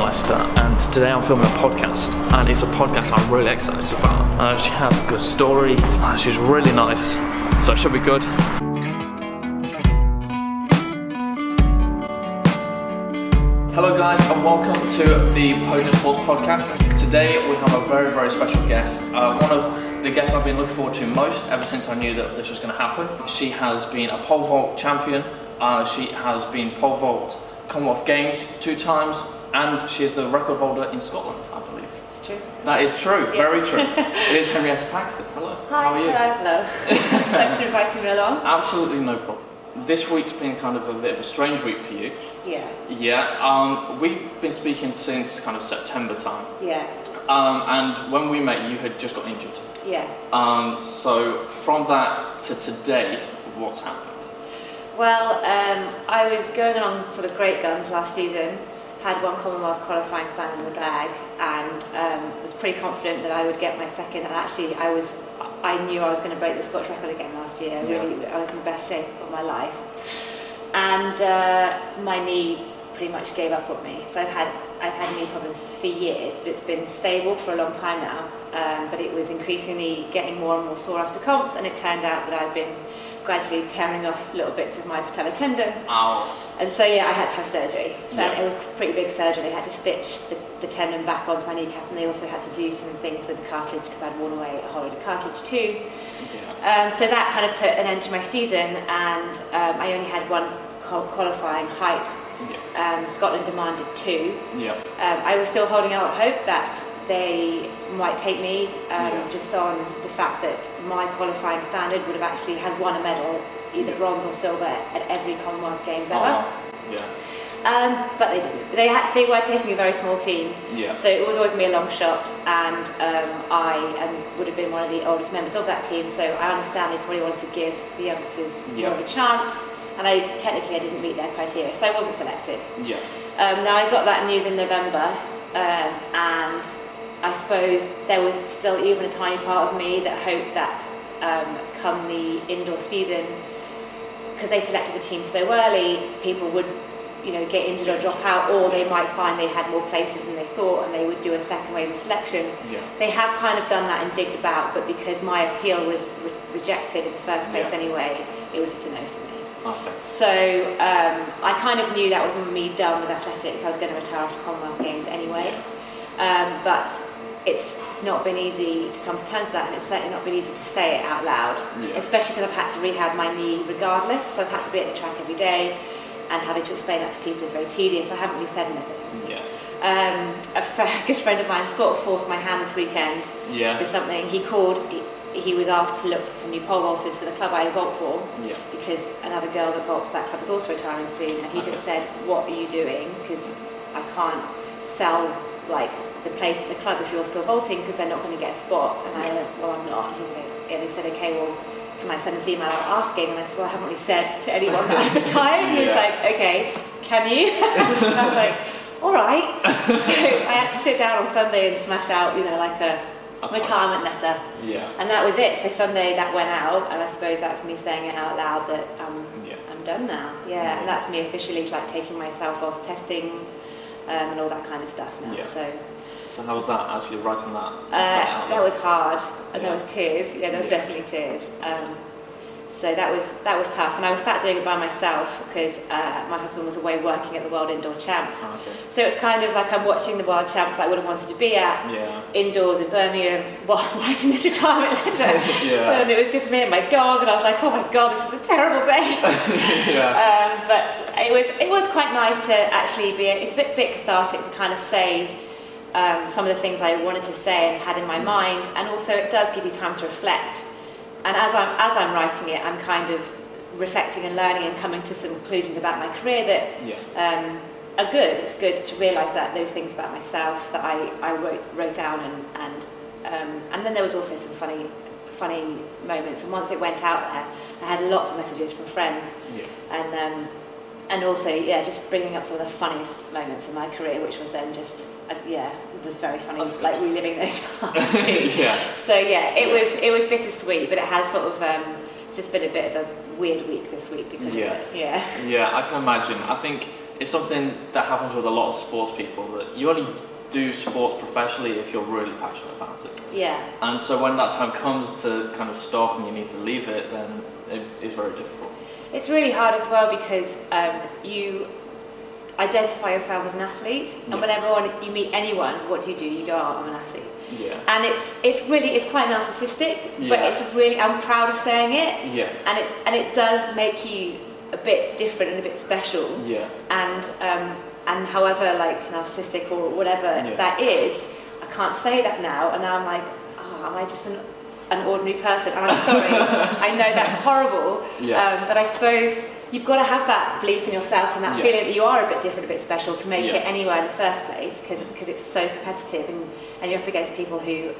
Paxton, and today I'm filming a podcast, and it's a podcast I'm really excited about. She has a good story, she's really nice, so it should be good. Hello guys, and welcome to the Podium Sports Podcast. Today we have a very, very special guest, one of the guests I've been looking forward to most ever since I knew that this was going to happen. She has been a pole vault champion, she has been pole vault Commonwealth Games 2 times, and she is the record holder in Scotland, I believe. It's true. That is true, yeah. Very true. It is Henrietta Paxton. Hello. Hi, how are you? Hello. Thanks for inviting me along. Absolutely no problem. This week's been kind of a bit of a strange week for you. Yeah. Yeah. We've been speaking since kind of September time. Yeah. And when we met, you had just got injured. Yeah. So from that to today, what's happened? Well, I was going along sort of great guns last season, had one Commonwealth qualifying stand in the bag, and was pretty confident that I would get my second. And actually, I knew I was going to break the Scottish record again last year. Yeah. Really, I was in the best shape of my life, and my knee pretty much gave up on me. So I've had knee problems for years, but it's been stable for a long time now. But it was increasingly getting more and more sore after comps, and it turned out that I'd been gradually tearing off little bits of my patella tendon. Ow. And so yeah, I had to have surgery. So Yeah. it was a pretty big surgery. They had to stitch the tendon back onto my kneecap, and they also had to do some things with the cartilage because I'd worn away a whole load of cartilage too. Yeah. So that kind of put an end to my season, and I only had one qualifying height. Yeah. Scotland demanded 2. Yeah. I was still holding out hope that they might take me, just on the fact that my qualifying standard would have actually had won a medal, either bronze or silver, at every Commonwealth Games ever. Yeah. But they didn't. They were taking a very small team, Yeah. so it was always going to be a long shot, and I would have been one of the oldest members of that team, so I understand they probably wanted to give the youngsters more of a chance, and I didn't meet their criteria, so I wasn't selected. Yeah. Now I got that news in November, and I suppose there was still even a tiny part of me that hoped that come the indoor season, because they selected the team so early, people would get injured or drop out, or they might find they had more places than they thought and they would do a second wave of selection. Yeah. They have kind of done that and digged about, but because my appeal was rejected in the first place anyway, it was just a no for me. Okay. So I kind of knew that was me done with athletics. I was going to retire after Commonwealth Games anyway. But it's not been easy to come to terms with that, and it's certainly not been easy to say it out loud, especially because I've had to rehab my knee regardless, so I've had to be at the track every day, and having to explain that to people is very tedious, so I haven't really said anything. Yeah. A good friend of mine sort of forced my hand this weekend with something. He called, he was asked to look for some new pole vaulters for the club I vault for, because another girl that vaults for that club is also retiring soon, and he just said, "What are you doing? Because I can't sell the place at the club if you're still vaulting, because they're not going to get a spot." And I went, "Well, I'm not." And he said, "Okay, well, can I send this email out asking?" And I said, "Well, I haven't really said to anyone that I've retired." He was like, "Okay, can you?" And I was like, "All right." So I had to sit down on Sunday and smash out, like a retirement letter. Yeah. And that was it. So Sunday that went out, and I suppose that's me saying it out loud that I'm done now. Yeah. And that's me officially taking myself off testing and all that kind of stuff now. Yeah. So how was that, actually writing that? that was hard, and there was tears. Yeah, there was definitely tears. So that was tough, and I was sat doing it by myself because my husband was away working at the World Indoor Champs. Oh, okay. So it's kind of like I'm watching the World Champs that I would have wanted to be at indoors in Birmingham while writing this retirement letter. And it was just me and my dog, and I was like, "Oh my God, this is a terrible day." But it was quite nice to actually be. It's a bit cathartic to kind of say some of the things I wanted to say and had in my mind, and also it does give you time to reflect. And as I'm writing it, I'm kind of reflecting and learning and coming to some conclusions about my career that are good. It's good to realise that those things about myself that I wrote down, and then there was also some funny moments. And once it went out there, I had lots of messages from friends, and also just bringing up some of the funniest moments in my career, which was then just it was very funny, reliving those parts too. So it was bittersweet, but it has sort of just been a bit of a weird week this week because of it. I can imagine. I think it's something that happens with a lot of sports people, that you only do sports professionally if you're really passionate about it. Yeah. And so when that time comes to kind of stop and you need to leave it, then it is very difficult. It's really hard as well because you identify yourself as an athlete, and whenever you meet anyone, what do? You go, oh, I'm an athlete. Yeah. And it's quite narcissistic, but it's really, I'm proud of saying it. Yeah. And it does make you a bit different and a bit special. Yeah. And however like narcissistic or whatever that is, I can't say that now, and now I'm like, oh, am I just an ordinary person? And I'm sorry, I know that's horrible, but I suppose you've got to have that belief in yourself and that feeling that you are a bit different, a bit special to make it anywhere in the first place, because it's so competitive, and you're up against people who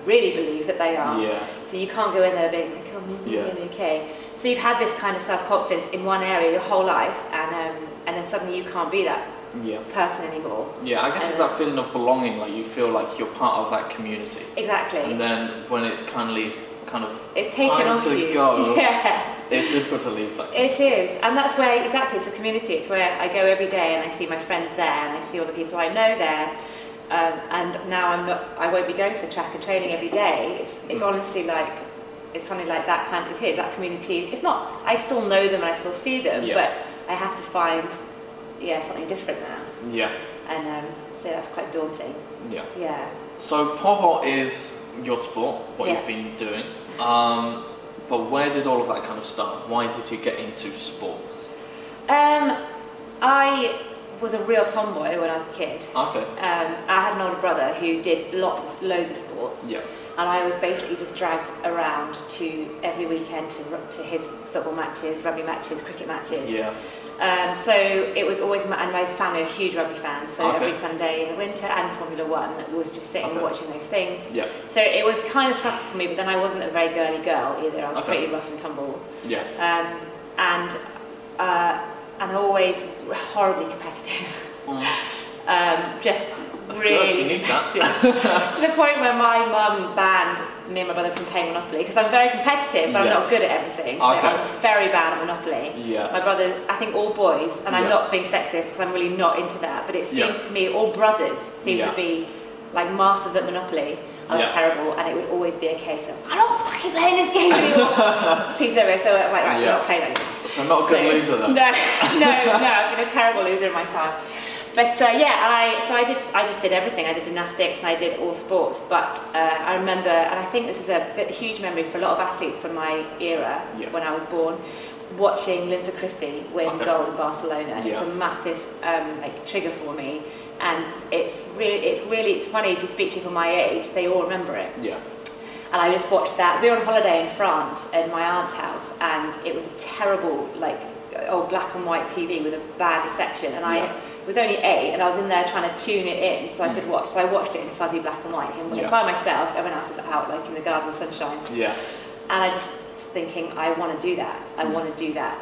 really believe that they are. Yeah. So you can't go in there being like, oh, maybe okay. So you've had this kind of self-confidence in one area your whole life, and then suddenly you can't be that person anymore. Yeah, I guess it's that feeling of belonging, like you feel like you're part of that community. Exactly. And then when it's kind of it's taken time off to you. Go, it's difficult to leave that. It is, and that's where it's a community. It's where I go every day and I see my friends there, and I see all the people I know there. And now I won't be going to the track and training every day. It's honestly like, it's something like that kind of, it is, that community. It's not, I still know them and I still see them, but I have to find, something different now. Yeah. And so that's quite daunting. Yeah. Yeah. So pole vault is your sport, what you've been doing. But where did all of that kind of start? Why did you get into sports? I was a real tomboy when I was a kid. Okay. I had an older brother who did loads of sports. Yeah. And I was basically just dragged around to every weekend to his football matches, rugby matches, cricket matches. Yeah. So it was always, and my family are huge rugby fans, so every Sunday in the winter and Formula One was just sitting and watching those things. Yeah. So it was kind of thrust for me, but then I wasn't a very girly girl either. I was pretty rough and tumble. Yeah. And always horribly competitive. Just that's really competitive. To the point where my mum banned me and my brother from playing Monopoly, because I'm very competitive, but I'm not good at everything, so I'm very bad at Monopoly. Yeah. My brother, I think all boys, and I'm not being sexist because I'm really not into that, but it seems to me all brothers seem to be like masters at Monopoly. I was terrible, and it would always be a case of, I'm not fucking playing this game anymore. Piece of it, so I was like, right, I'm not playing that anymore. So not a good loser then? No, I've been a terrible loser in my time. But I just did everything. I did gymnastics and I did all sports. But I remember, and I think this is a huge memory for a lot of athletes from my era when I was born, watching Linford Christie win gold in Barcelona. It's a massive trigger for me. And it's funny, if you speak to people my age, they all remember it. Yeah. And I just watched that. We were on holiday in France at my aunt's house, and it was a terrible, old black and white TV with a bad reception, and I was only 8 and I was in there trying to tune it in so I could watch. So I watched it in fuzzy black and white, and by myself, everyone else is out in the garden of sunshine. Yeah. And I just thinking, I want to do that. I want to do that.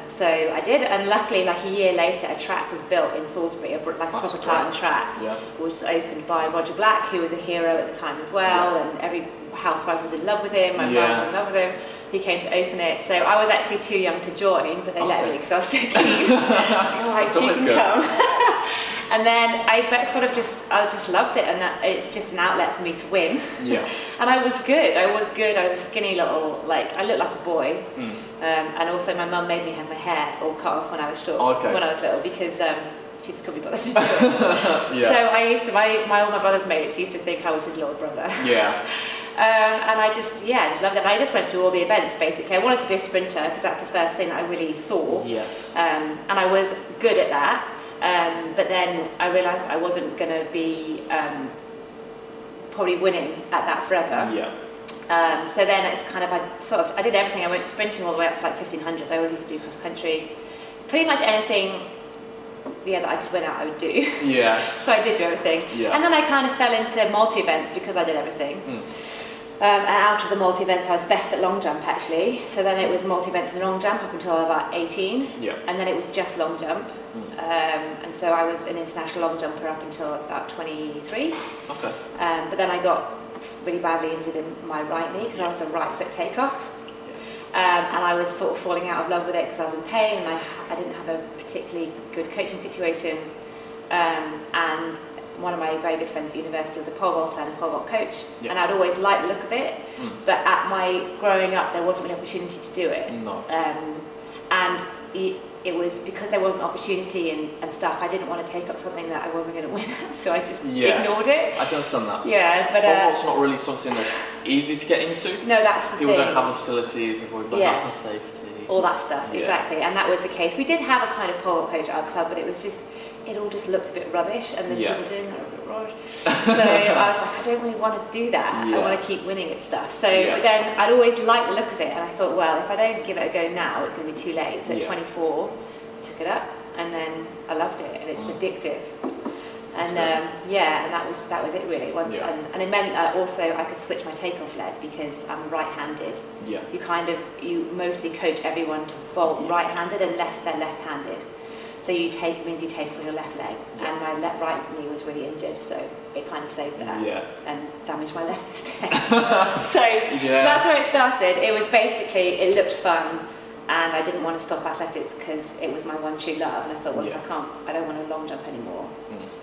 So I did, and luckily, a year later, a track was built in Salisbury, a proper tartan track, which was opened by Roger Black, who was a hero at the time as well, and every housewife was in love with him, my mum was in love with him. He came to open it, so I was actually too young to join, but they let me because I was so keen. You can come. And then I just loved it, and it's just an outlet for me to win. Yeah. And I was good. I was a skinny little, I looked like a boy. And also my mum made me have my hair all cut off when I was short, when I was little, because she just couldn't be bothered to do it. So I used to, all my brother's mates used to think I was his little brother. Yeah. And I just loved it. And I just went through all the events, basically. I wanted to be a sprinter because that's the first thing that I really saw. Yes. And I was good at that. But then I realised I wasn't going to be probably winning at that forever. Yeah. So then it's kind of, I did everything. I went sprinting all the way up to 1500s. I always used to do cross country. Pretty much anything that I could win at, I would do. Yeah. So I did do everything. Yeah. And then I kind of fell into multi-events because I did everything. And out of the multi-events, I was best at long jump, actually. So then it was multi-events and long jump up until about 18. Yeah. And then it was just long jump. And so I was an international long jumper up until I was about 23. Okay. But then I got really badly injured in my right knee because I was a right foot takeoff. And I was sort of falling out of love with it because I was in pain and I didn't have a particularly good coaching situation. And one of my very good friends at university was a pole vaulter and a pole vault coach, and I'd always liked the look of it, but at my growing up there wasn't really opportunity to do it. No. And it was because there wasn't opportunity and stuff, I didn't want to take up something that I wasn't going to win at, so I just ignored it. I can understand that. Yeah, but pole vault's not really something that's easy to get into. No, that's the People thing. don't have the facilities, they've got health and safety. All that stuff, exactly, and that was the case. We did have a kind of pole vault coach at our club, but it all just looked a bit rubbish, and the people doing it were a bit rubbish. So I was like, I don't really want to do that. I want to keep winning at stuff. So but then I'd always liked the look of it, and I thought, well, if I don't give it a go now, it's going to be too late. So at 24, I took it up, and then I loved it, and it's addictive. And and that was it really. And it meant that also I could switch my takeoff leg because I'm right-handed. Yeah. You mostly coach everyone to vault right-handed unless they're left-handed. So means you take off your left leg, and my right knee was really injured, so it kind of saved that and damaged my left instead. So that's where it started. It was basically, it looked fun, and I didn't want to stop athletics because it was my one true love, and I thought, well, if I don't want to long jump anymore,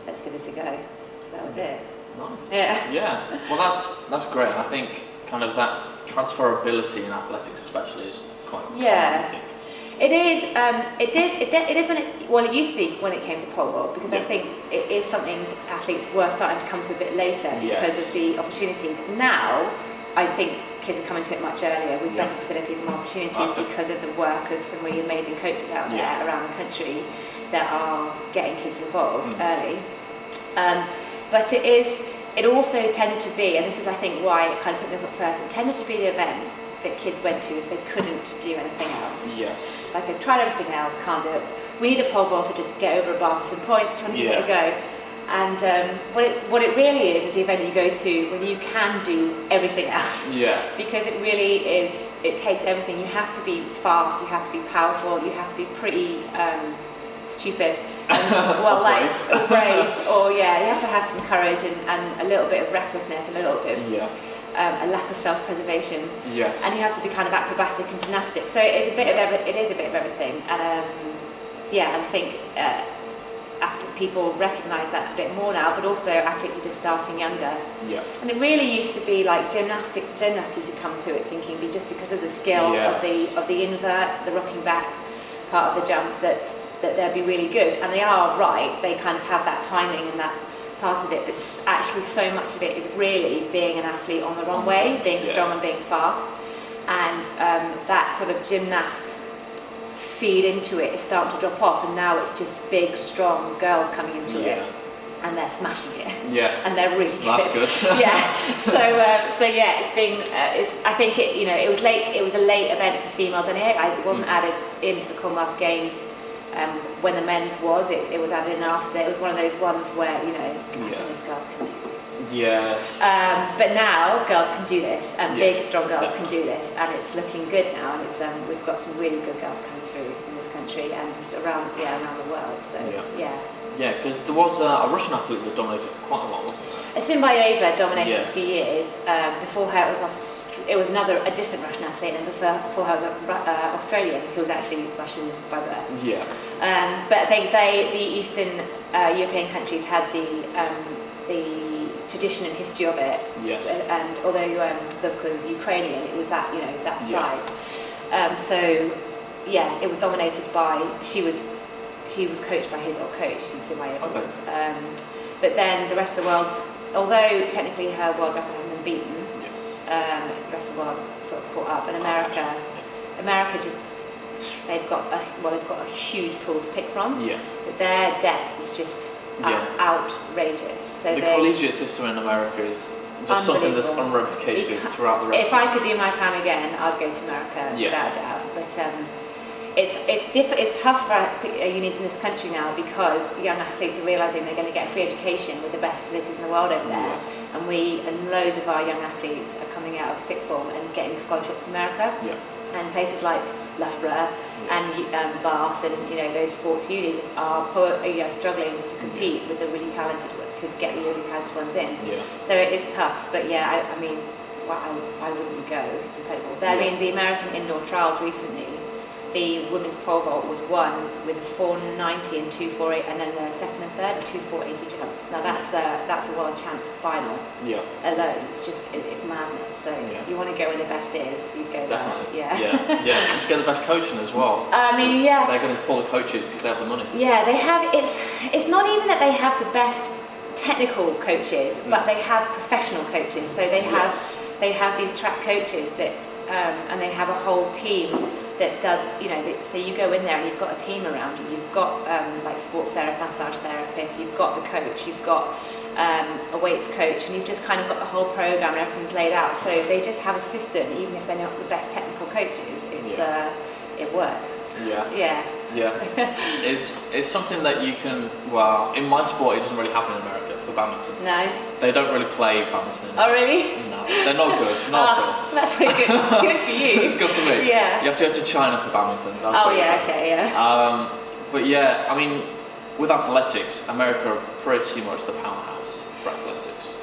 let's give this a go. So that was it. Nice. Yeah. Well, that's great. I think kind of that transferability in athletics especially is quite common, I think. It is. It is it used to be when it came to pole vault, because I think it is something athletes were starting to come to a bit later because of the opportunities. Now, I think kids are coming to it much earlier with better facilities and more opportunities because of the work of some really amazing coaches out there around the country that are getting kids involved early. But it also tended to be, and this is I think why it kind of put me up at first, it tended to be the event that kids went to if they couldn't do anything else. Yes. Like they've tried everything else, can't do it. We need a pole vault to just get over a bar for some points, 20 minutes ago. And what it really is the event you go to when you can do everything else. Yeah. Because it really is, it takes everything. You have to be fast, you have to be powerful, you have to be pretty stupid. Or brave. Or you have to have some courage and a little bit of recklessness and a little bit of a lack of self-preservation. Yes. And you have to be kind of acrobatic and gymnastic. So it is a bit of everything. And and I think people recognise that a bit more now, but also athletes are just starting younger. Yeah. And it really used to be like gymnasts used to come to it thinking just because of the skill of the invert, the rocking back part of the jump that they'd be really good. And they are right. They kind of have that timing and that part of it, but actually so much of it is really being an athlete on the wrong way, being strong and being fast, and that sort of gymnast feed into it is starting to drop off, and now it's just big, strong girls coming into it, and they're smashing it. Yeah, and they're really good. That's good. It's been. I think it was late. It was a late event for females, and it wasn't added into the Commonwealth Games. When the men's was, it was added in after. It was one of those ones where, I don't know if girls can do this. Yeah. But now girls can do this, and big, strong girls can do this, and it's looking good now. And it's we've got some really good girls coming through in this country and just around the world. So Yeah, because there was a Russian athlete that dominated for quite a while, wasn't there? Simbayeva dominated for years. Before her, it was a different Russian athlete, and before her was an Australian who was actually Russian by birth. Yeah. But the Eastern European countries had the tradition and history of it. Yes. And although the book was Ukrainian, it was that side. It was dominated by. She was coached by his old coach, Simbayeva was. But then the rest of the world, although technically her world record hasn't been beaten, the rest of the world sort of caught up. And America just, they've got a huge pool to pick from. Yeah. But their depth is just outrageous. So the collegiate system in America is just something that's unreplicated throughout the rest. If I could do my time again, I'd go to America without a doubt. But it's tough for unis in this country now because young athletes are realising they're going to get free education with the best facilities in the world over there, and loads of our young athletes are coming out of sixth form and getting scholarships to America, and places like Loughborough and Bath and those sports unis are struggling to compete with the really talented to get the really talented ones in. So it is tough, but why wouldn't you go? It's incredible. I mean, the American indoor trials recently, the women's pole vault was won with a 490 and 248, and then the second and third 248 jumps. Now that's a world champs final alone. It's just it's madness. So you want to go where the best is, you'd go definitely. there. Yeah. To get the best coaching as well. I mean, they're going to pull the coaches because they have the money. Yeah, they have. It's not even that they have the best technical coaches, but they have professional coaches. So they have these track coaches that, and they have a whole team that does, so you go in there and you've got a team around you. You've got like sports therapist, massage therapist, you've got the coach, you've got a weights coach, and you've just kind of got the whole program and everything's laid out. So they just have a system, even if they're not the best technical coaches, it works. Yeah. It's something that you can, well, in my sport it doesn't really happen in America for badminton. No. They don't really play badminton. Oh really? No, they're not good, not at all. That's pretty good. It's good for you. It's good for me. Yeah. You have to go to China for badminton. That's Okay. But yeah, I mean, with athletics, America are pretty much the powerhouse for athletics.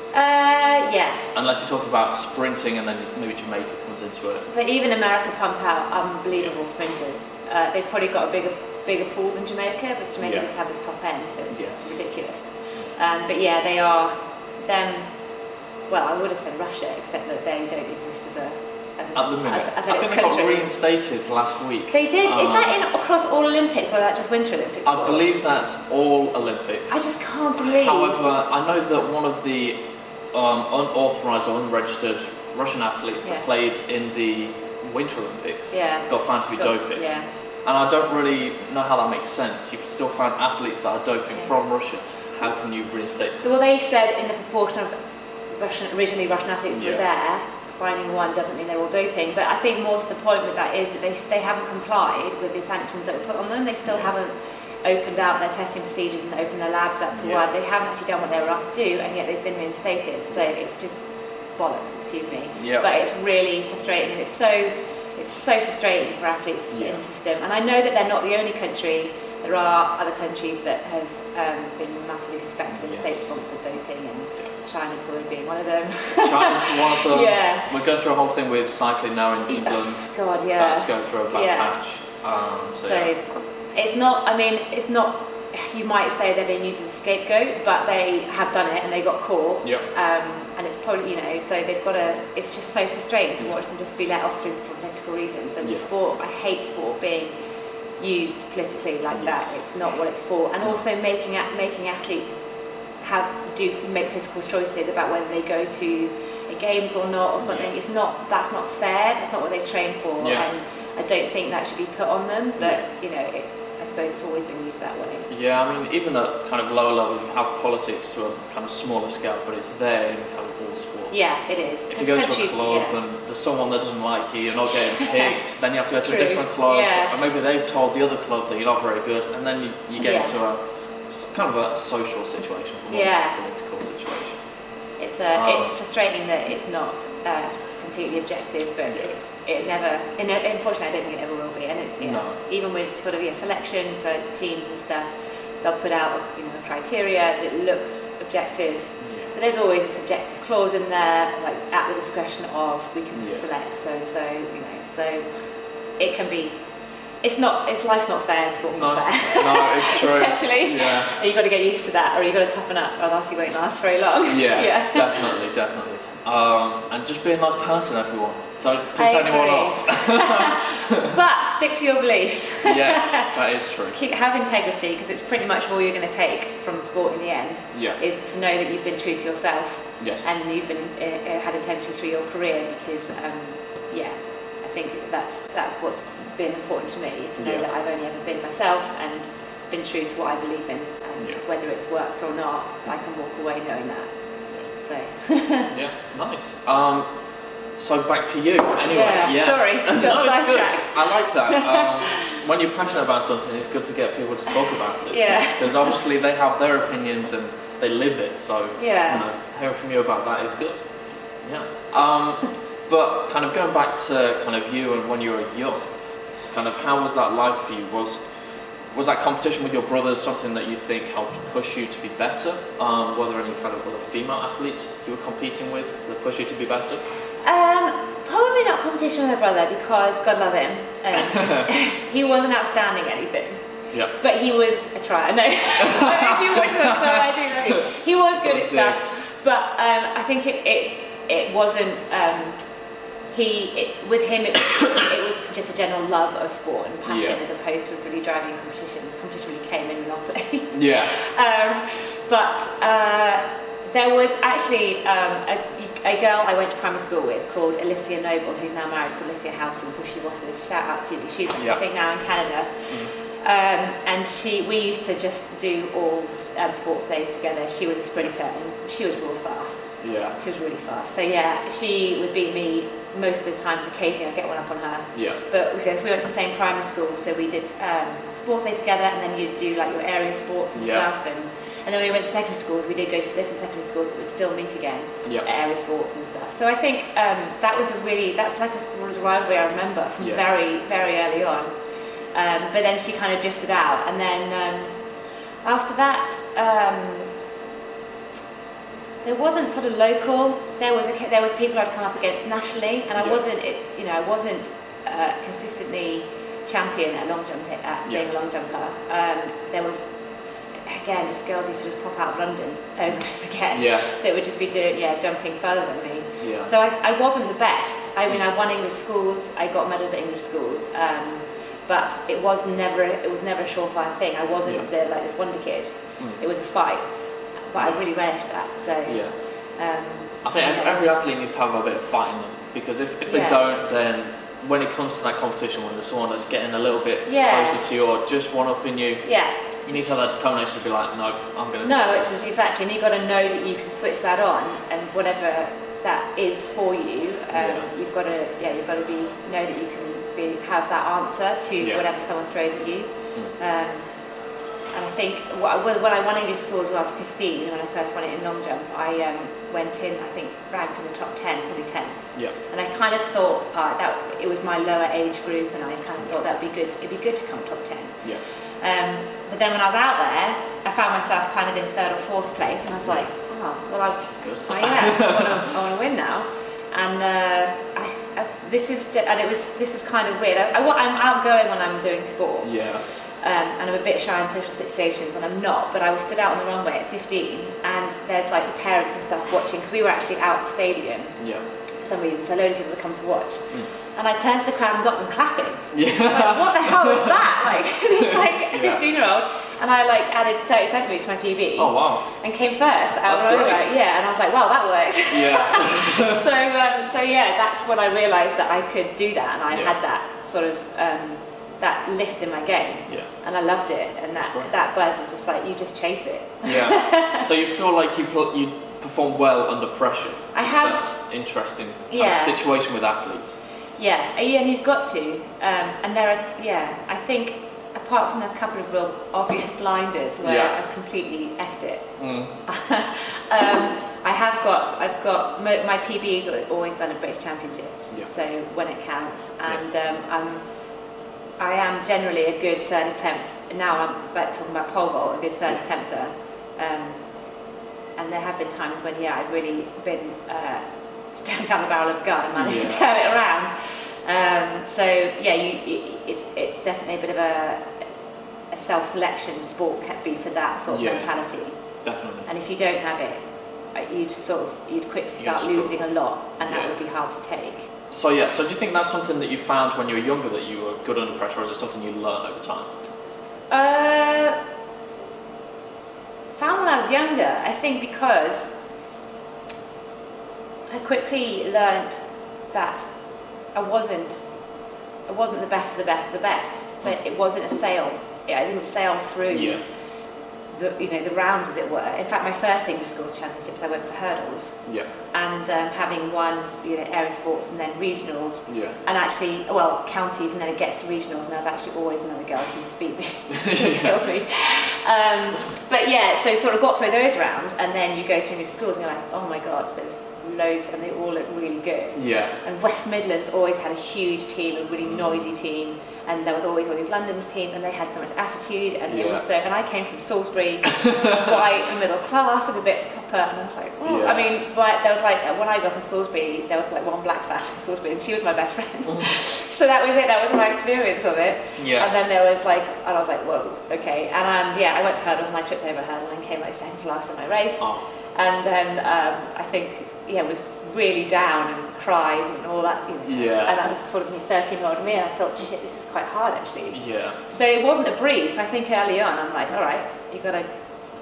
Unless you talk about sprinting and then maybe Jamaica comes into it. But even America pump out unbelievable sprinters. They've probably got a bigger pool than Jamaica, but Jamaica just have this top end, so it's ridiculous. But yeah, they are them. Well, I would have said Russia, except that they don't exist as at the minute. As I think they got reinstated last week. They did. Is that across all Olympics, or is that just Winter Olympics? I believe that's all Olympics. I just can't believe. However, I know that one of the unauthorized or unregistered Russian athletes that played in the Winter Olympics got found to be doping. Yeah. And I don't really know how that makes sense. You've still found athletes that are doping from Russia. How can you reinstate them? Well, they said in the proportion of originally Russian athletes were there, finding one doesn't mean they're all doping. But I think more to the point with that is that they haven't complied with the sanctions that were put on them. They still haven't opened out their testing procedures and opened their labs up to why they haven't actually done what they were asked to do, and yet they've been reinstated. So it's just bollocks, excuse me. But it's really frustrating, and it's so frustrating for athletes in the system. And I know that they're not the only country. There are other countries that have been massively suspected of state-sponsored doping, and China probably being one of them. China's one of them. We're going through a whole thing with cycling now in England. God, That's going through a bad patch. It's not, it's not, you might say they're being used as a scapegoat, but they have done it and they got caught. And it's probably, so they've got it's just so frustrating to watch them just be let off for political reasons. And sport, I hate sport being used politically like that. It's not what it's for. And also making athletes make political choices about whether they go to a games or not or something. That's not fair. That's not what they've trained for. And I don't think that should be put on them. But I suppose it's always been used that way. Yeah, I mean, even at kind of lower levels, you have politics to a kind of smaller scale, but it's there in kind of all sports. Yeah, it is. If you go to a club and there's someone that doesn't like you, you're not getting picked, then you have to go to a different club, or maybe they've told the other club that you're not very good, and then you get into a kind of a social situation, a political situation. It's frustrating that it's not completely objective, but it never. Unfortunately, I don't think it ever will be. And even with sort of selection for teams and stuff, they'll put out a criteria that looks objective, but there's always a subjective clause in there, like at the discretion of we can select. So it can be. Life's not fair and sport's not fair. No, it's true. Essentially, and you've got to get used to that, or you've got to toughen up, or else you won't last very long. Yes, definitely. And just be a nice person, everyone. Don't piss anyone off. But stick to your beliefs. Yes, that is true. Have integrity, because it's pretty much all you're going to take from the sport in the end. Is to know that you've been true to yourself. Yes. And you've been had integrity through your career, because I think that's what's been important to me, is to know that I've only ever been myself and been true to what I believe in, and whether it's worked or not, I can walk away knowing that. So nice. So back to you. Anyway, sorry, got sidetracked. I like that. When you're passionate about something, it's good to get people to talk about it. Because obviously they have their opinions and they live it. So hearing from you about that is good. But kind of going back to kind of you and when you were young, kind of how was that life for you? Was that competition with your brothers something that you think helped push you to be better? Were there any kind of other female athletes you were competing with that pushed you to be better? Probably not competition with my brother because God love him, he wasn't outstanding at anything. Yeah. But he was a try. No, if you watch that, sorry, I do know. He was good at stuff, but I think it wasn't. With him, it was just a general love of sport and passion, as opposed to really driving competition. The competition really came in Monopoly. Yeah. But there was actually a girl I went to primary school with called Alicia Noble, who's now married, called Alicia Howson. So if she watches this, shout out to you. She's I think now in Canada. And we used to just do all sports days together. She was a sprinter and she was real fast. Yeah. She was really fast. So yeah, she would beat me most of the times, and occasionally I'd get one up on her. Yeah. But we went to the same primary school, so we did sports day together, and then you'd do like your area sports and stuff. And then when we went to secondary schools, we did go to different secondary schools, but we'd still meet again at area sports and stuff. So I think that's like a rivalry I remember from very, very early on. But then she kind of drifted out, and then after that, there wasn't sort of local. There was people I'd come up against nationally, and I wasn't consistently champion at long jump being a long jumper. There was again just girls used to just pop out of London over and over again. Yeah. That would just be doing jumping further than me. Yeah. So I wasn't the best. I mean, I won English schools. I got medals at English schools. But it was never a surefire thing. I wasn't this wonder kid. It was a fight, but I really relished that. So I think every athlete needs to have a bit of fight in them, because if they don't, then when it comes to that competition, when there's someone that's getting a little bit closer to you or just one up in you, you need to have that determination to be like, no, I'm going to. No, it's exactly, and you've got to know that you can switch that on, and whatever that is for you, you've got to know that you can have that answer to whatever someone throws at you. And I think when I won English schools when I was 15, when I first won it in long jump, I went in, I think, ranked in the top 10, probably 10th. Yeah. And I kind of thought that it was my lower age group, and I kind of thought that'd be good. It'd be good to come top 10. Yeah. But then when I was out there, I found myself kind of in 3rd or 4th place, and I was like, I want to win now. And this is kind of weird. I'm outgoing when I'm doing sport. Yeah. And I'm a bit shy in social situations when I'm not, but I was stood out on the runway at 15, and there's like the parents and stuff watching, because we were actually out the stadium for some reason, so a load of people had come to watch. And I turned to the crowd and got them clapping. Yeah. Like, what the hell was that? Like, it's like a 15-year-old, and I like added 30 centimetres to my PB. Oh wow! And came first out of the runway. Yeah, and I was like, wow, that worked. Yeah. So that's when I realised that I could do that, and I had that sort of that lift in my game. Yeah. And I loved it, and that buzz is just like, you just chase it. Yeah. So you feel like you perform well under pressure. I have. That's interesting. Kind of situation with athletes. Yeah, and you've got to. And there are, I think, apart from a couple of real obvious blinders where I've completely effed it. I've got my PBs always done at British Championships, so when it counts, and I am generally a good 3rd attempt. Now I'm talking about pole vault, a good 3rd attempter. And there have been times when I've really been staring down the barrel of a gun and managed to turn it around. It's definitely a bit of a self-selection sport can be for that sort of mentality. Definitely. And if you don't have it, you'd quickly start losing a lot, and that would be hard to take. So do you think that's something that you found when you were younger, that you were good under pressure, or is it something you learned over time? Found when I was younger, I think, because I quickly learned that I wasn't the best of the best of the best. So it wasn't a sail. I didn't sail through the rounds, as it were. In fact, my first English schools championships, I went for hurdles. Yeah. And having won, area sports and then regionals. Yeah. And actually, counties, and then it gets to regionals, and there's actually always another girl who used to beat me. Kills me. So sort of got through those rounds, and then you go to English schools and you're like, oh my god, there's loads, and they all look really good. Yeah. And West Midlands always had a huge team, a really noisy team, and there was always all these London's team, and they had so much attitude, and it was so. And I came from Salisbury, white and middle class, and a bit pert, and I was like, oh. I mean, but there was like, when I grew up in Salisbury, there was like one black family in Salisbury, and she was my best friend. So that was it, that was my experience of it. And then there was like, and I was like, whoa, okay. And I went for hurdles, and I tripped over a hurdle and came like second to last in my race. And then I think, was really down and cried and all that, And that was sort of me, 13-year-old me, and I thought, shit, this is quite hard actually. So it wasn't a breeze. So I think early on, I'm like, all right, you got to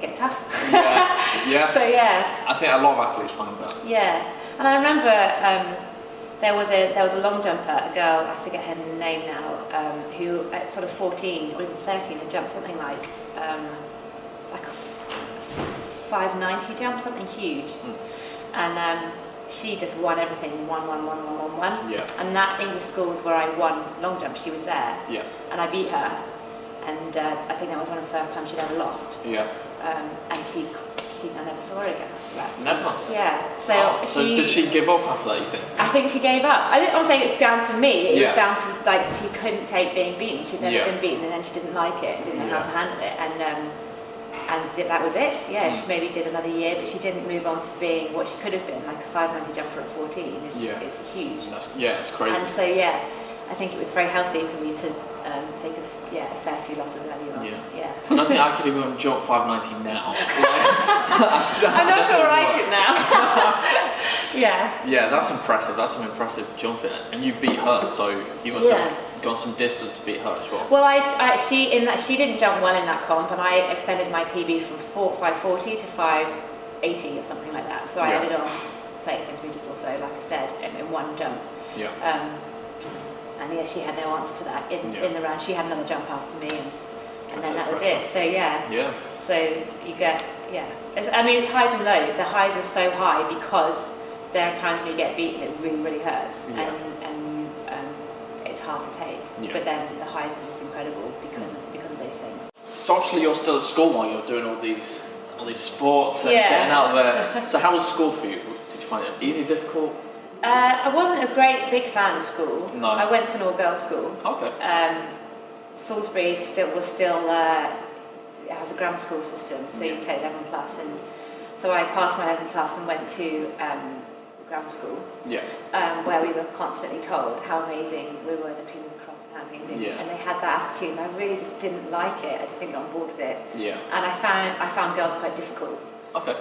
get tough. So I think a lot of athletes find that. And I remember there was a long jumper, a girl, I forget her name now, who at sort of 14 or even 13 had jumped something like a 590 jump, something huge. And she just won everything, won. And that English school was where I won long jump. She was there, and I beat her. And I think that was one of the first times she'd ever lost. And I never saw her again after that. Never. So did she give up after that, you think? I think she gave up. I don't want to say it's down to me. It was down to like she couldn't take being beaten. She'd never been beaten, and then she didn't like it, didn't know how to handle it, and that was it. She maybe did another year, but she didn't move on to being what she could have been, like a 590 jumper at 14. It's huge. It's crazy. And so I think it was very healthy for me to take a fair few losses early on. And I think I could even jump 590 now. I'm not sure I could now. That's impressive. That's some impressive jumping, and you beat her, so you must have gone some distance to beat her as well. Well, she didn't jump well in that comp, and I extended my PB from 540 to 580 or something like that. So I ended on 36 meters or so, like I said, in one jump. And she had no answer for that in the round. She had another jump after me, and then that was it. So so you get I mean, it's highs and lows. The highs are so high because there are times when you get beaten, it really, really hurts, and it's hard to take. But then the highs are just incredible because of those things. So obviously you're still at school while you're doing all these sports and getting out there. So how was school for you? Did you find it easy, difficult? I wasn't a big fan of school. No. I went to an all-girls school. Okay. Salisbury was still it has the grammar school system, so you take 11 plus, and so I passed my 11 plus and went to the grammar school. Where we were constantly told how amazing we were, the people were amazing, and they had that attitude, and I really just didn't like it. I just didn't get on board with it. And I found girls quite difficult. Okay.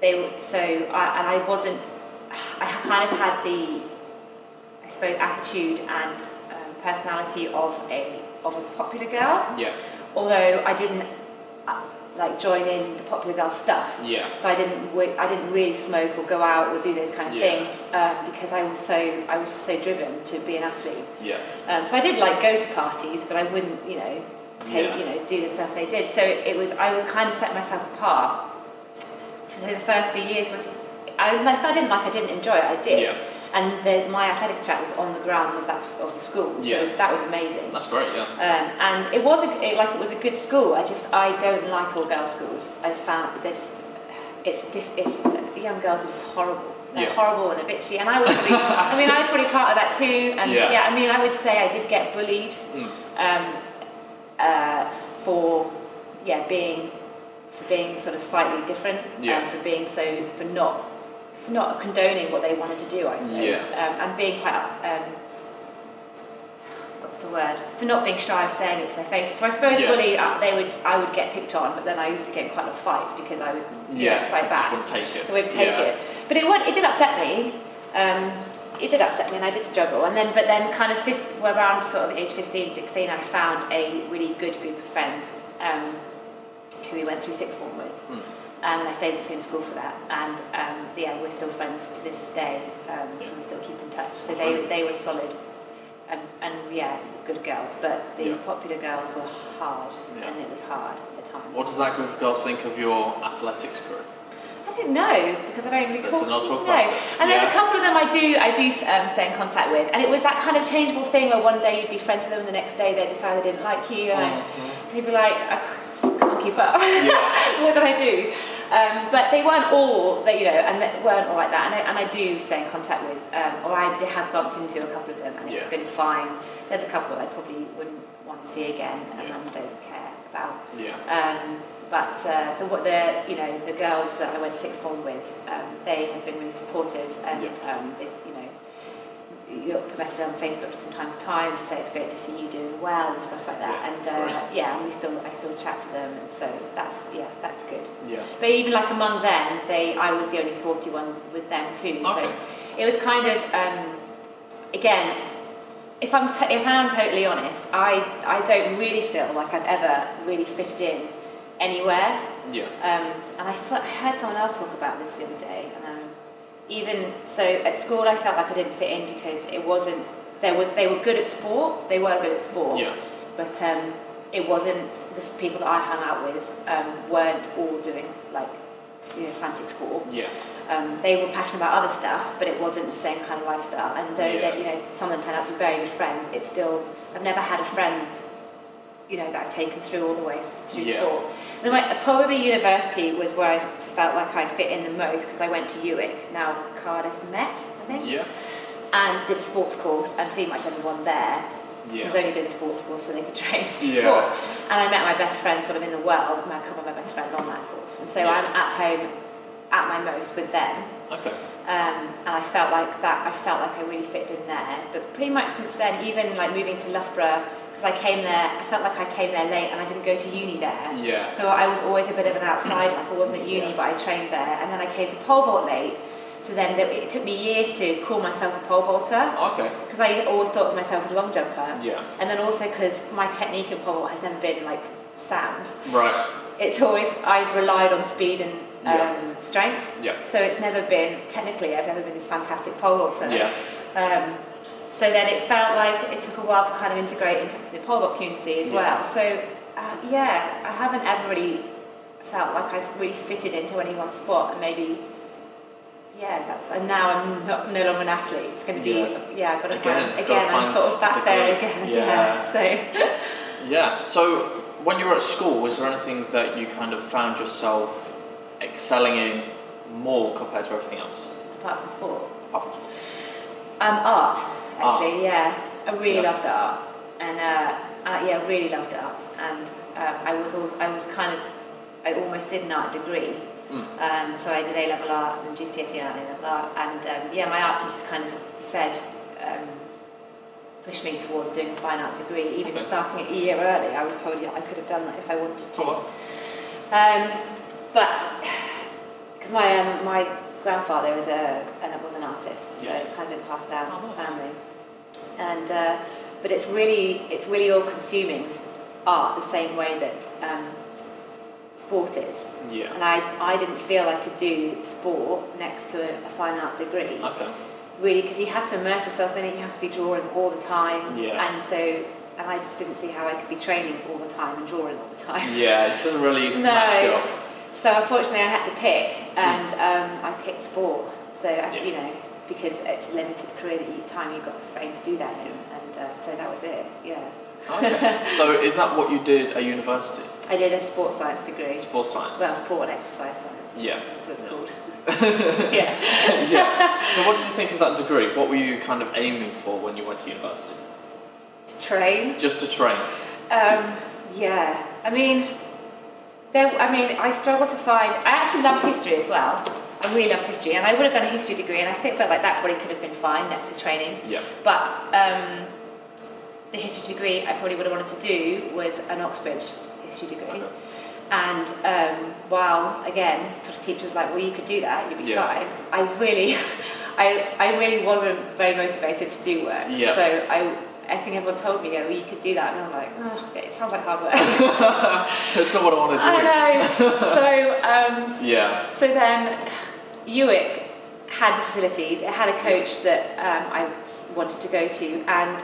I wasn't. I kind of had the, I suppose, attitude and personality of a popular girl. Although I didn't join in the popular girl stuff. So I didn't really smoke or go out or do those kind of things because I was just so driven to be an athlete. So I did go to parties, but I wouldn't do the stuff they did. So I was kind of setting myself apart. So the first few years was, I didn't enjoy it, I did. And my athletics track was on the grounds of the school, so that was amazing. That's great, and it was a good school. I don't like all girls schools. I found they're just, the young girls are just horrible. They're horrible and a bit bitchy, and I was probably part of that too. And I would say I did get bullied for being sort of slightly different, for not condoning what they wanted to do, I suppose, and being quite what's the word, for not being shy of saying it to their faces. So I suppose bully, I would get picked on, but then I used to get in quite a lot of fights because I would fight back. I wouldn't take it. I wouldn't take it, but it did upset me. It did upset me, and I did struggle. And then, kind of around sort of age 15, 16, I found a really good group of friends who we went through sixth form with. And I stayed at the same school for that, and we're still friends to this day, and we still keep in touch. So they were solid, and good girls, but the popular girls were hard, and it was hard at times. What does that group of girls think of your athletics career? I don't know, because I don't really talk about it. And then a couple of them I do stay in contact with, and it was that kind of changeable thing where one day you'd be friends with them and the next day they decided they didn't like you, and you'd be like, I can't keep up. What did I do? But they weren't all, and they weren't all like that, and I do stay in contact with, or I have bumped into a couple of them, and it's been fine. There's a couple I probably wouldn't want to see again, and I don't care. about. Yeah. But the girls that I went to sixth form with, they have been really supportive, and they, you're messaged on Facebook from time to time to say it's great to see you doing well and stuff like that. Yeah, and I still chat to them, and so that's good. Yeah. But even like among them, I was the only sporty one with them too. Okay. So it was kind of again, if I'm totally honest, I don't really feel like I've ever really fitted in anywhere. Yeah. And I heard someone else talk about this the other day, and even so at school I felt like I didn't fit in because they were good at sport. They were good at sport. Yeah. But it wasn't the people that I hung out with weren't all doing like frantic sport. Yeah. They were passionate about other stuff, but it wasn't the same kind of lifestyle. And though some of them turned out to be very good friends, it's still I've never had a friend that I've taken through all the way through sport. Then probably university was where I felt like I fit in the most because I went to UWIC, now Cardiff Met, I think. Yeah. And did a sports course, and pretty much everyone there was only doing the sports course so they could train to sport. And I met my best friend sort of in the world, a couple of my best friends on that course. And so I'm at home at my most with them. Okay. And I felt like I really fit in there. But pretty much since then, even like moving to Loughborough, because I felt like I came there late and I didn't go to uni there. Yeah. So I was always a bit of an outsider. Like I wasn't at uni, but I trained there. And then I came to pole vault late. So then it took me years to call myself a pole vaulter. Okay. Because I always thought of myself as a long jumper. Yeah. And then also because my technique in pole vault has never been like sound. Right. It's always, I've relied on speed and strength. Yeah. So it's never been, technically I've never been this fantastic pole vaulter. Yeah. So then it felt like it took a while to kind of integrate into the pole vault community as well. So I haven't ever really felt like I've really fitted into any one spot, and maybe and now I'm no longer an athlete. It's going to be I've got to find again. I'm sort of back there again. Yeah. So when you were at school, was there anything that you kind of found yourself excelling in more compared to everything else? Apart from sport. Art. Art, actually, yeah. I really loved art, and really loved art. And I almost did an art degree. So I did A-level art and GCSE art and A-level art, and my art teachers kind of said, pushed me towards doing a fine art degree. Even starting a year early, I was told I could have done that if I wanted to. But because my grandfather was an artist, so it's kind of been passed down in the family. And but it's really all consuming art the same way that sport is. Yeah. And I didn't feel I could do sport next to a fine art degree. Okay. Really, because you have to immerse yourself in it. You have to be drawing all the time. Yeah. And I just didn't see how I could be training all the time and drawing all the time. Yeah, it doesn't really match you up. So unfortunately, I had to pick, and I picked sport. So because it's a limited career time you've got frame to do that in, and so that was it. Yeah. Okay. So is that what you did at university? I did a sports science degree. Sports science. Well, sport and exercise science. Yeah. That's what it's called. Yeah. So what did you think of that degree? What were you kind of aiming for when you went to university? To train. Just to train. Yeah. I struggled to find. I actually loved history as well. I really loved history, and I would have done a history degree, and I think that that probably could have been fine next to training. Yeah. But the history degree I probably would have wanted to do was an Oxbridge history degree. Okay. And while again, sort of teachers like, well, you could do that, you'd be fine. I really wasn't very motivated to do work. Yeah. So I think everyone told me, you could do that, and I'm like, oh, okay, it sounds like hard work. That's not what I want to do. I know. So then UWIC had the facilities. It had a coach that I wanted to go to, and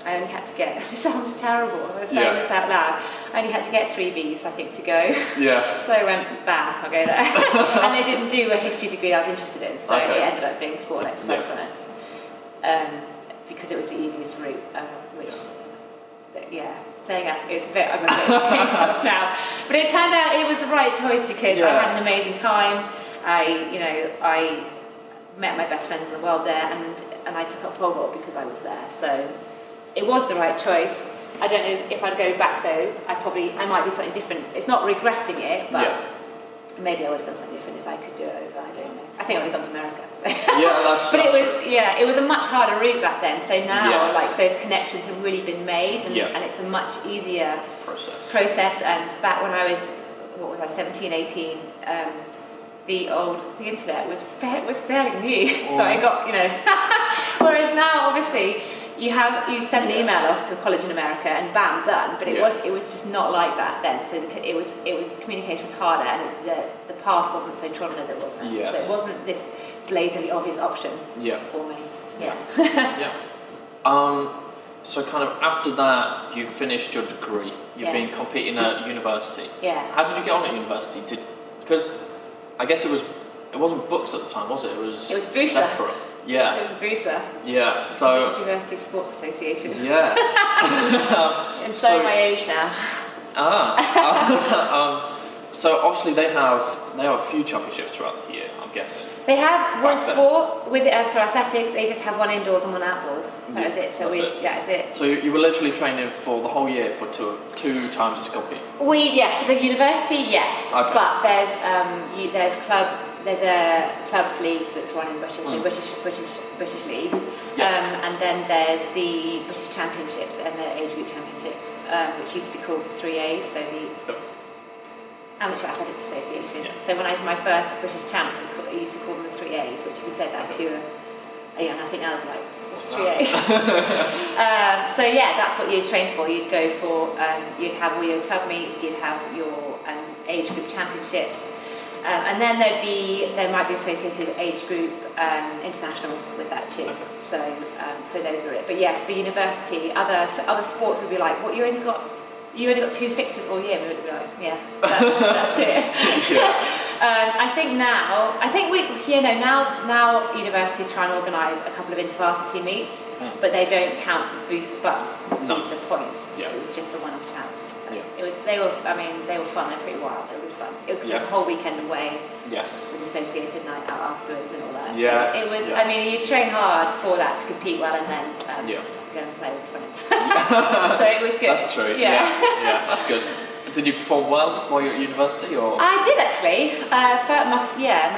I only had to get. This sounds terrible. I was saying this out loud. I only had to get 3 Bs, I think, to go. Yeah. So I went, bam, I'll go there. And they didn't do a history degree I was interested in, so it ended up being sport and exercise science. Because it was the easiest route, saying that it's a bit, I'm a bit ashamed of now. But it turned out it was the right choice because I had an amazing time. I met my best friends in the world there, and I took up pole vault because I was there. So it was the right choice. I don't know if I'd go back though. I might do something different. It's not regretting it, but maybe I would have done something different if I could do it over. I don't know. I think I would have gone to America. So. But it was a much harder route back then. So now, like those connections have really been made, and it's a much easier process. And back when I was 17, 18. The internet was fairly new, so I got Whereas now, obviously, you send an email off to a college in America and bam, done. But it was just not like that then. So it was communication was harder, and the path wasn't so trodden as it was now. Yes. So it wasn't this blazingly obvious option for me. So kind of after that, you finished your degree. You've been competing at university. Yeah. How did you get on at university? Because I guess it wasn't books at the time, was it? It was BUSA. Separate. Yeah. It was BUSA. Yeah. So. University Sports Association. Yeah. I'm showing my age now. So obviously they have a few championships throughout the year, I'm guessing. They have one sport with athletics. They just have one indoors and one outdoors. That was it. So that's it. So you were literally training for the whole year for two times to compete. For the university, yes. Okay. But there's a clubs league that's run in British, so British league. Yes. And then there's the British Championships and the age group championships, which used to be called 3As. So the Amateur Athletics Association. Yeah. So when I did my first British champs, I used to call them the 3As, which if you said that to a young athlete now, I'm like, what's 3As? So that's what you'd train for. You'd go for, you'd have all your club meets, you'd have your age group championships, and then there might be associated age group internationals with that too. Okay. So those were it. But for university, other sports would be like, what you only got 2 fixtures all year. We would be like, that's it. I think now universities try and organise a couple of intervarsity meets, but they don't count for booster points. Yeah. It was just the one-off champs. They were fun. They're pretty wild. They were fun. It was just a whole weekend away. Yes. With associated night out afterwards and all that. Yeah. So it was. I mean, you train hard for that to compete well, and then go and play with friends. So it was good. That's true. Yeah, that's good. Did you perform well while you were at university, or? I did actually. My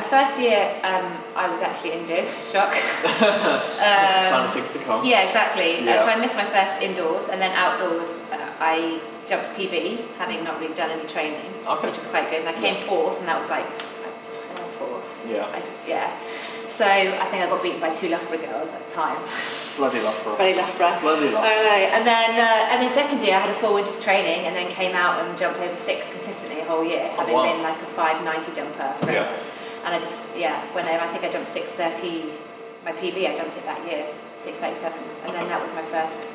first year, I was actually injured. Shock. Sign of things to come. Yeah, exactly. So I missed my first indoors, and then outdoors, I jumped PB, having not really done any training, which was quite good. And I came fourth, and that was like fourth. Yeah. So I think I got beaten by 2 Loughborough girls at the time. Bloody Loughborough. I know. And then second year I had a full winter's training, and then came out and jumped over 6 consistently a whole year, having been like a 590 jumper. And I just I think I jumped 6:30. My PB I jumped it that year, 6:37, and then that was my first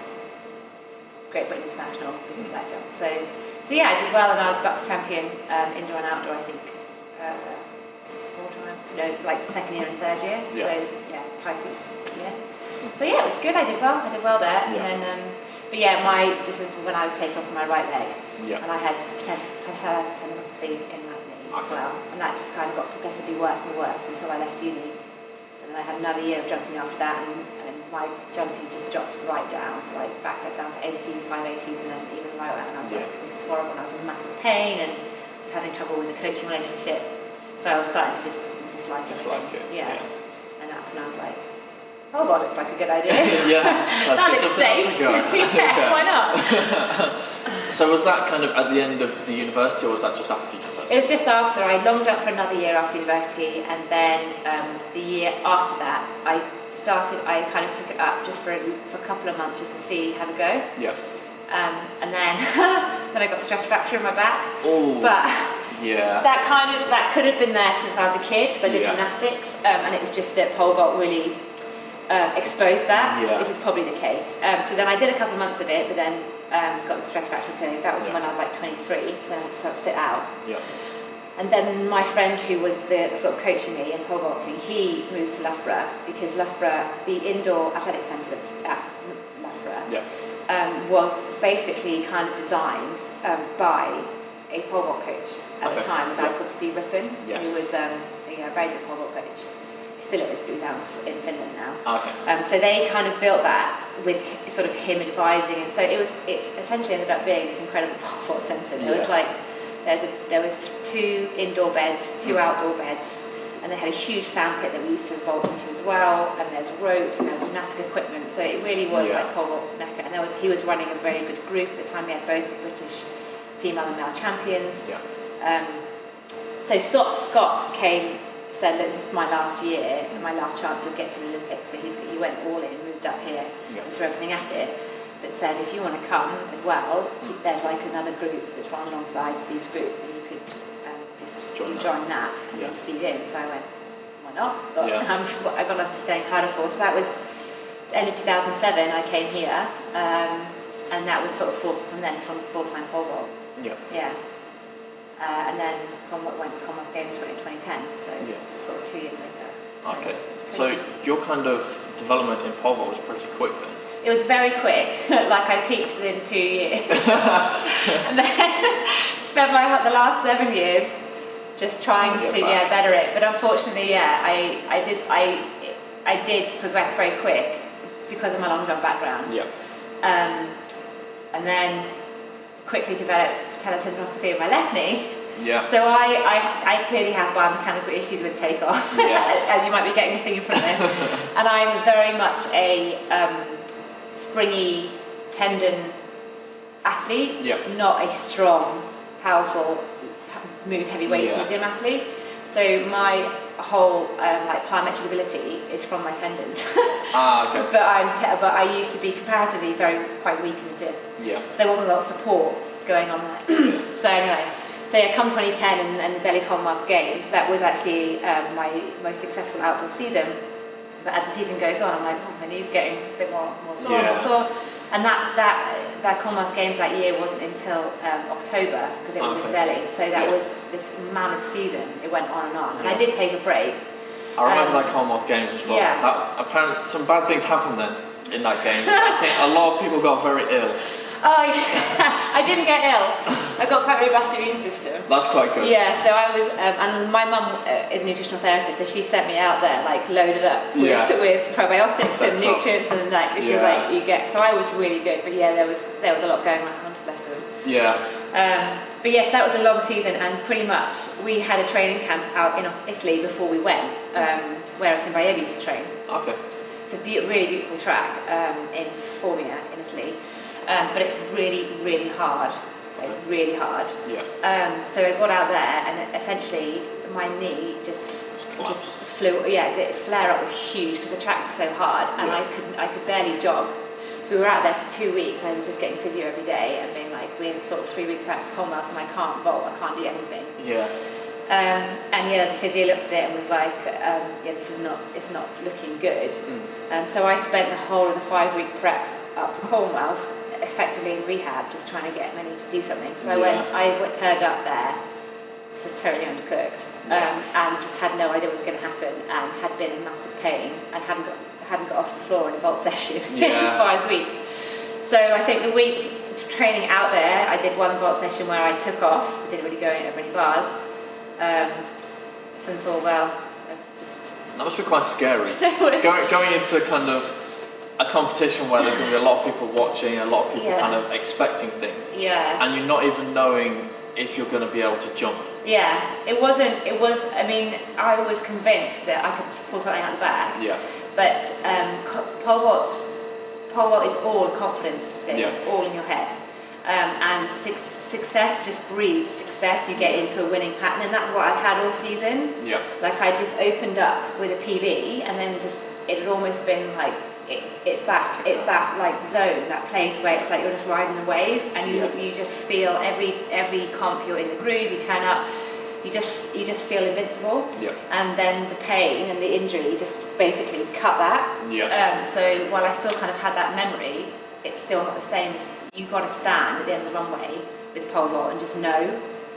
Great Britain International because of that jump. So I did well, and I was BUCS champion indoor and outdoor. I think. 4 times, like second year and third year. So twice each year. So it was good. I did well there. And then, this is when I was taken off my right leg, and I had tendinopathy in that knee as well, and that just kind of got progressively worse and worse until I left uni. And then I had another year of jumping after that, and my jumping just dropped right down to like back down to 580s, and then even lower. And I was like, this is horrible. And I was in massive pain and was having trouble with the coaching relationship. So I was starting to just dislike it. Yeah. And that's when I was like, oh god, it's like a good idea. That looks safe. Why not? So was that kind of at the end of the university, or was that just after university? It was just after. I longed up for another year after university, and then the year after that, I kind of took it up just for a couple of months just to see how to go. Yeah. And then I got stress fracture in my back. Oh. But that could have been there since I was a kid, because I did gymnastics, and it was just that pole vault really exposed that, which is probably the case. So then I did a couple of months of it, but then got the stress fracture. So that was when I was like 23. So then I had to sort of sit out. Yeah. And then my friend, who was the sort of coaching me in pole vaulting, he moved to Loughborough, because Loughborough, the indoor athletics centre that's at Loughborough, was basically kind of designed by a pole vault coach at the time, a guy called Steve Rippon, who was a very good pole vault coach. Still is, but he's out in Finland now. So they kind of built that with sort of him advising, and so it's essentially ended up being this incredible pole vault centre. There was like there was 2 indoor beds, 2 outdoor beds, and they had a huge sandpit that we used to vault into as well, and there's ropes and there was gymnastic equipment, so it really was like pole vault mecca. And he was running a very good group at the time. We had both the British female and male champions. So Scott said that this is my last year and my last chance to get to the Olympics, so he went all in, moved up here and threw everything at it, but said if you want to come as well, there's like another group that's run alongside Steve's group, and you could just join that and then feed in. So I went, why not? But I got to stay in Cardiff for, so that was the end of 2007. I came here, and that was sort of from full-time pole vault. And then went to Commonwealth Games for it in 2010, so sort of 2 years later. So your kind of development in pole vault was pretty quick then? It was very quick, like I peaked within 2 years. And then spent the last 7 years just trying to better it. But unfortunately, I did progress very quick because of my long jump background. And then quickly developed tendinopathy in my left knee. So I clearly have biomechanical issues with takeoff, as you might be getting a thing from this. And I'm very much a springy tendon athlete, not a strong, powerful, move heavy weights in the gym athlete. So my whole plyometric ability is from my tendons. But I used to be comparatively quite weak in the gym. So there wasn't a lot of support going on there. So anyway, come 2010 and the Delhi Commonwealth Games, that was actually my most successful outdoor season. But as the season goes on, I'm like, my knee's getting a bit more sore, And that Commonwealth Games that year wasn't until October, because it was in Delhi. So that was this mammoth season. It went on and on. And I did take a break. I remember that Commonwealth Games as well. Apparently some bad things happened then in that game. I think a lot of people got very ill. Oh yeah, I didn't get ill. I got quite a robust immune system. That's quite good. Yeah, so I was, and my mum is a nutritional therapist, so she sent me out there loaded up with probiotics and nutrients, and she was like, you get. So I was really good, but there was a lot going around. Bless them. But yes, that was a long season, and pretty much we had a training camp out in Italy before we went, where Simbayev used to train. It's a really beautiful track in Formia in Italy. But it's really, really hard. Really hard. So I got out there, and essentially my knee just flew. The flare up was huge because the track was so hard, and I could barely jog. So we were out there for 2 weeks, and I was just getting physio every day, and being like, we're sort of 3 weeks out of Commonwealth, and I can't vault, I can't do anything. And the physio looked at it and was like, it's not looking good. So I spent the whole of the 5-week prep up to Commonwealth effectively in rehab, just trying to get my knee to do something. So I turned up there, just totally undercooked, and just had no idea what was going to happen, and had been in massive pain, and hadn't got off the floor in a vault session in 5 weeks. So I think the week training out there, I did one vault session where I took off, didn't really go over any bars. So I thought, that must be quite scary. Going into kind of a competition where there's going to be a lot of people watching, a lot of people kind of expecting things, and you're not even knowing if you're going to be able to jump. It was. I mean, I was convinced that I could pull something out of the bag. But pole vault is all a confidence thing. It's all in your head, and success just breeds success. You get into a winning pattern, and that's what I've had all season. I just opened up with a PB, and then it had almost been like. It's that zone, that place where it's like you're just riding the wave, and you just feel every comp you're in the groove. You turn up, you just feel invincible, and then the pain and the injury just basically cut that. So while I still kind of had that memory, it's still not the same. You've got to stand at the end of the runway with pole vault and just know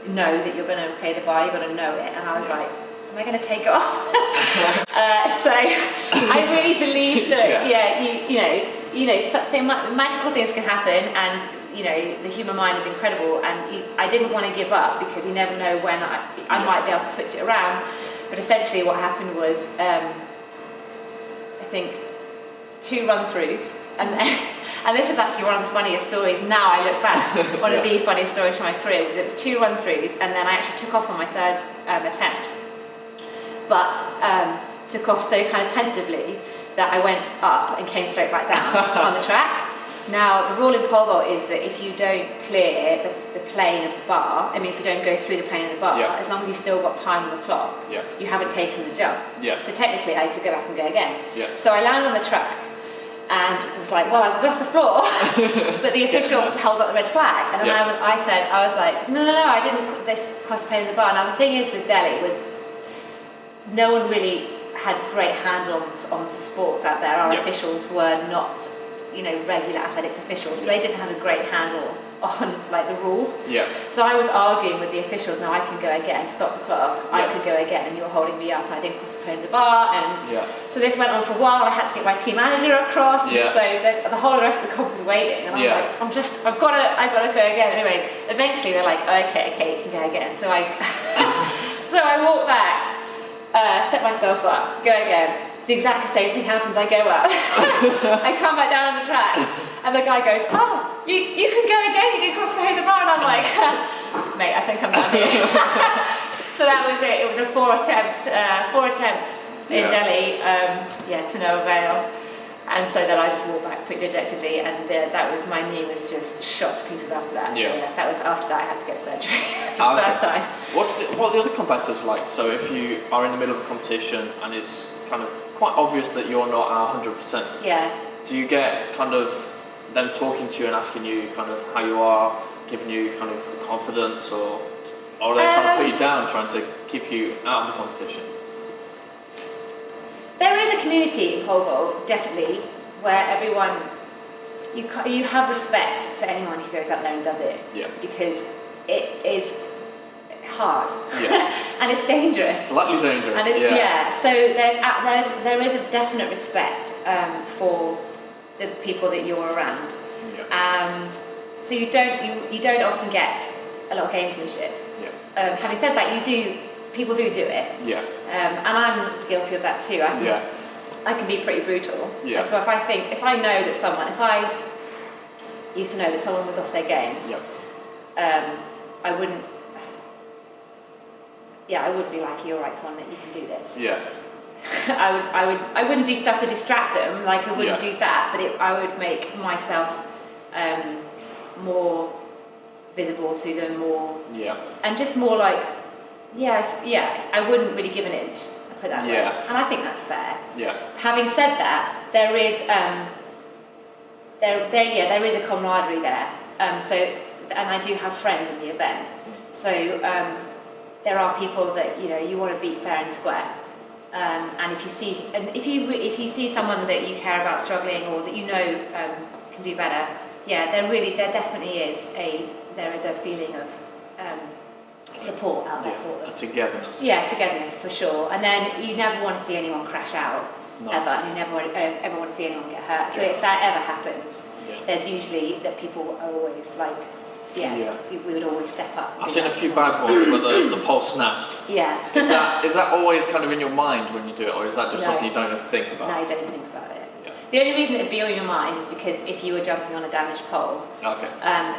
that you're going to play the bar. You've got to know it. And I was like, am I going to take it off? So I really believe that, magical things can happen, and the human mind is incredible, and I didn't want to give up because you never know when I might be able to switch it around. But essentially what happened was, I think 2 run-throughs, and then, and this is actually one of the funniest stories. Now I look back, one of the funniest stories from my career was it was 2 run-throughs, and then I actually took off on my 3rd attempt, but took off so kind of tentatively that I went up and came straight back down on the track. Now, the rule in pole vault is that if you don't clear the plane of the bar, I mean, if you don't go through the plane of the bar, as long as you've still got time on the clock, you haven't taken the jump. So technically, I could go back and go again. So I landed on the track and was like, well, I was off the floor, but the official held up the red flag. And then I was like, no, I didn't put this cross the plane of the bar. Now, the thing is with Delhi was no one really had great handle on the sports out there. Our officials were not, regular athletics officials, so they didn't have a great handle on the rules. So I was arguing with the officials, no, I can go again, stop the clock, I could go again, and you were holding me up, and I didn't cross the plane of the bar, and so this went on for a while. I had to get my team manager across, and so the whole rest of the comp was waiting, and I'm like, I've got to go again. Anyway, eventually they're like, okay, you can go again. So I walk back, set myself up, go again. The exact same thing happens. I go up, I come back down on the track, and the guy goes, "Oh, you can go again. You didn't cross behind the bar." And I'm like, "Mate, I think I'm done here." So that was it. It was a 4 attempts in Delhi, to no avail. And so then I just walked back pretty dejectedly, and that was, my knee was just shot to pieces after that. So that was after that I had to get surgery for the first time. What are the other competitors like? So if you are in the middle of a competition and it's kind of quite obvious that you're not at 100%, do you get kind of them talking to you and asking you kind of how you are, giving you kind of confidence, or are they trying to put you down, trying to keep you out of the competition? There is a community in pole vault, definitely, where everyone, you have respect for anyone who goes out there and does it, because it is hard and it's dangerous. Slightly dangerous. And it's, so there is a definite respect for the people that you're around. So you don't often get a lot of gamesmanship. Having said that, people do it. And I'm guilty of that too. I can be pretty brutal. So if I know that someone, if I used to know that someone was off their game, I wouldn't be like, you're right, Con, that you can do this. I wouldn't do stuff to distract them, like I wouldn't do that, but I would make myself more visible to them, and just more like, I wouldn't really give an inch, I put it that way, and I think that's fair. Having said that, there is a camaraderie there, and I do have friends in the event, so there are people that you want to beat fair and square, and if you see someone that you care about struggling, or that can do better, there definitely is a feeling of support out there for them. A togetherness. Togetherness for sure. And then you never want to see anyone crash out ever, and you never ever want to see anyone get hurt. So if that ever happens, there's usually that people are always like, we would always step up. I've seen a few bad ones where the pole snaps. Is that always kind of in your mind when you do it, or is that just something you don't even think about? No, you don't think about it. The only reason it'd be on your mind is because if you were jumping on a damaged pole,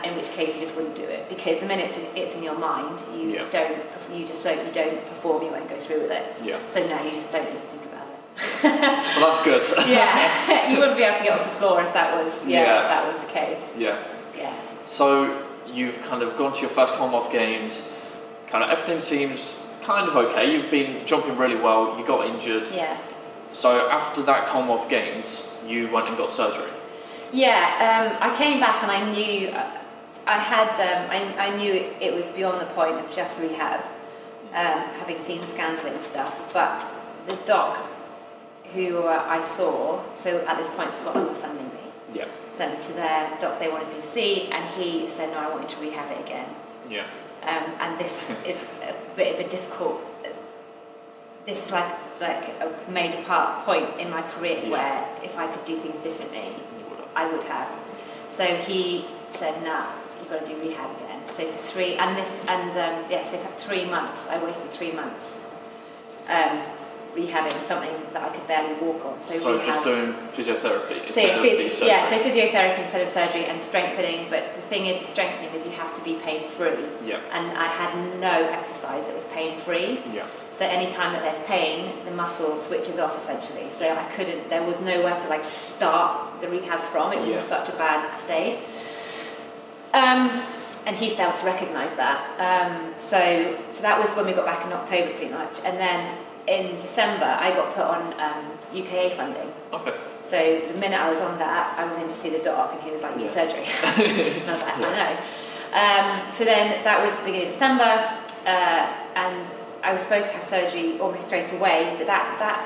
in which case you just wouldn't do it, because the minute it's in your mind, you don't perform, you won't go through with it. So no, you just don't even think about it. Well, that's good. You wouldn't be able to get off the floor if that was if that was the case. So you've kind of gone to your first Commonwealth Games, kind of everything seems kind of okay. You've been jumping really well. You got injured. So after that Commonwealth Games, you went and got surgery. I came back and I knew I knew it was beyond the point of just rehab, having seen scans and stuff. But the doc who I saw, so at this point Scotland were funding me, sent me to their doc they wanted me to see, and he said, no, I want you to rehab it again. And this is a bit of a difficult. This is like a major point in my career where if I could do things differently, I would have. So he said, "Nah, you've got to do rehab again." So for 3 months, I wasted 3 months. rehabbing something that I could barely walk on. So just doing physiotherapy instead of the surgery? Yeah, so physiotherapy instead of surgery and strengthening, but the thing is with strengthening is you have to be pain-free. Yeah. And I had no exercise that was pain-free. Yeah. So any time that there's pain, the muscle switches off essentially. So I couldn't, there was nowhere to like start the rehab from. It was in such a bad state. And he failed to recognise that. So that was when we got back in October pretty much. And then in December, I got put on UKA funding. Okay. So the minute I was on that, I was in to see the doc and he was like, you need surgery. And I was like, I know. So then that was the beginning of December. And I was supposed to have surgery almost straight away, but that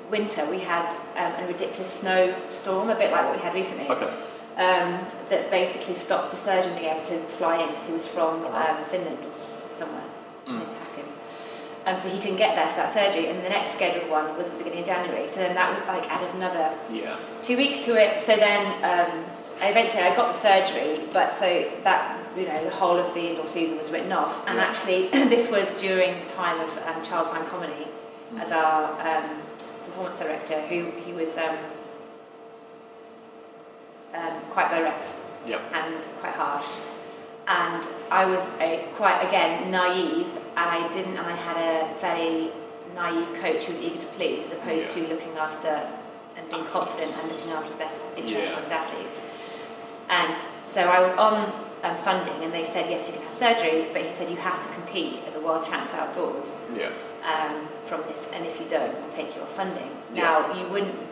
winter we had a ridiculous snowstorm, a bit like what we had recently. Okay. That basically stopped the surgeon being able to fly in because he was from Finland or somewhere. So he couldn't get there for that surgery, and the next scheduled one was at the beginning of January. So then that like added another 2 weeks to it. So then eventually I got the surgery, but so that the whole of the indoor season was written off. And actually this was during the time of Charles Van Comedy as our performance director, he was quite direct and quite harsh. And I was quite again naive, and I had a fairly naive coach who was eager to please, as opposed to looking after and being confident and looking after the best interests of his athletes. And so I was on funding, and they said yes, you can have surgery, but he said you have to compete at the World Champs outdoors from this, and if you don't, we'll take you off funding. Now you wouldn't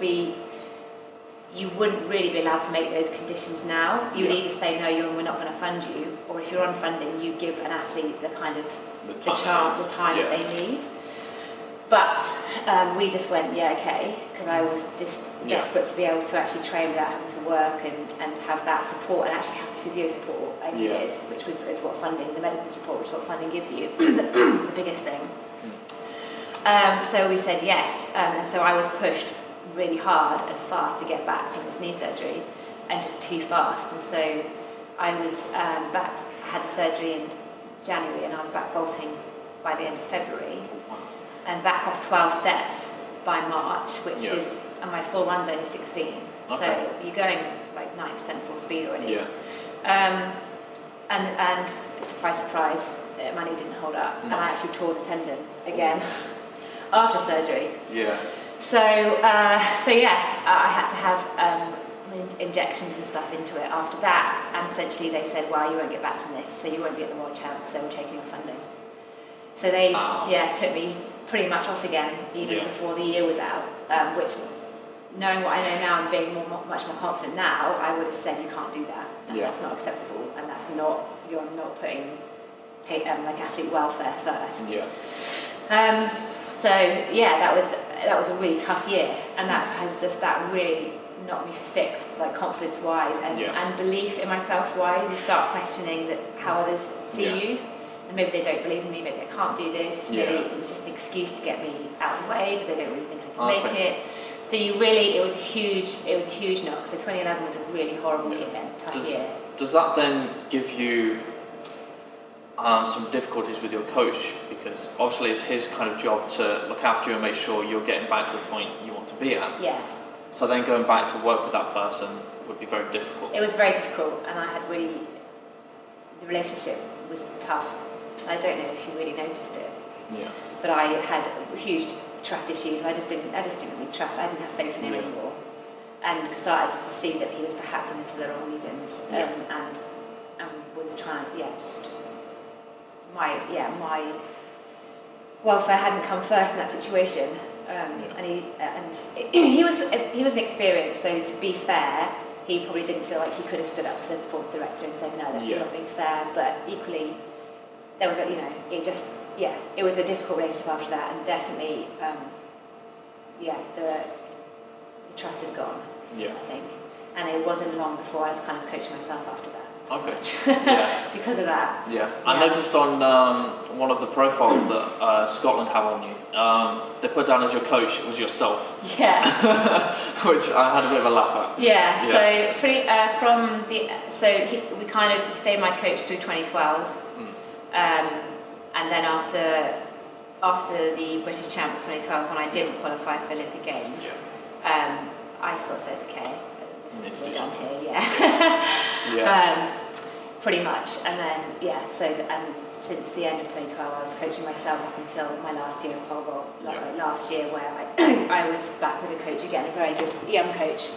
really be allowed to make those conditions now. You would either say no, we're not going to fund you, or if you're on funding, you give an athlete the kind of the time that they need. But we just went, okay, because I was just desperate to be able to actually train without having to work and have that support and actually have the physio support I needed, which is what funding, the medical support, which is what funding gives you, the biggest thing. So we said yes, and so I was pushed really hard and fast to get back from this knee surgery, and just too fast. And so I was back, I had the surgery in January, and I was back vaulting by the end of February, and back off 12 steps by March, which is, and my full run zone is 16. So you're going like 90% full speed already. And surprise, surprise, my knee didn't hold up, and I actually tore the tendon again after surgery. So I had to have injections and stuff into it after that, and essentially they said, well, you won't get back from this, so you won't be at the World Champs, so we're taking your funding. So they took me pretty much off again, even before the year was out, which, knowing what I know now and being much more confident now, I would have said you can't do that, and that's not acceptable, and that's not, you're not putting like athlete welfare first. So that was a really tough year, and that really knocked me for six, like confidence wise and belief in myself wise. You start questioning how others see you, and maybe they don't believe in me, maybe I can't do this, maybe it was just an excuse to get me out of the way because they don't really think I can make it. So it was a huge knock. So 2011 was a really horrible year, tough year. Does that then give you some difficulties with your coach, because obviously it's his kind of job to look after you and make sure you're getting back to the point you want to be at? So then going back to work with that person would be very difficult. It was very difficult, and the relationship was tough. I don't know if you really noticed it. But I had huge trust issues. I just didn't really trust. I didn't have faith in him anymore, and started to see that he was perhaps in this for the wrong reasons, and was trying, just my welfare hadn't come first in that situation. And he was an experience. So to be fair, he probably didn't feel like he could have stood up to the performance director and said no, you're not being fair. But equally, there was it was a difficult relationship after that, and definitely the trust had gone. I think, and it wasn't long before I was kind of coaching myself after that. Because of that. I noticed on one of the profiles that Scotland have on you, they put down as your coach, it was yourself. Which I had a bit of a laugh at. He stayed my coach through 2012, and then after after the British Champs 2012, when I didn't qualify for Olympic Games, I sort of said, okay, we're done here, pretty much. And then, since the end of 2012, I was coaching myself up until my last year of pole vault, last year where I was back with a coach again, a very good young coach.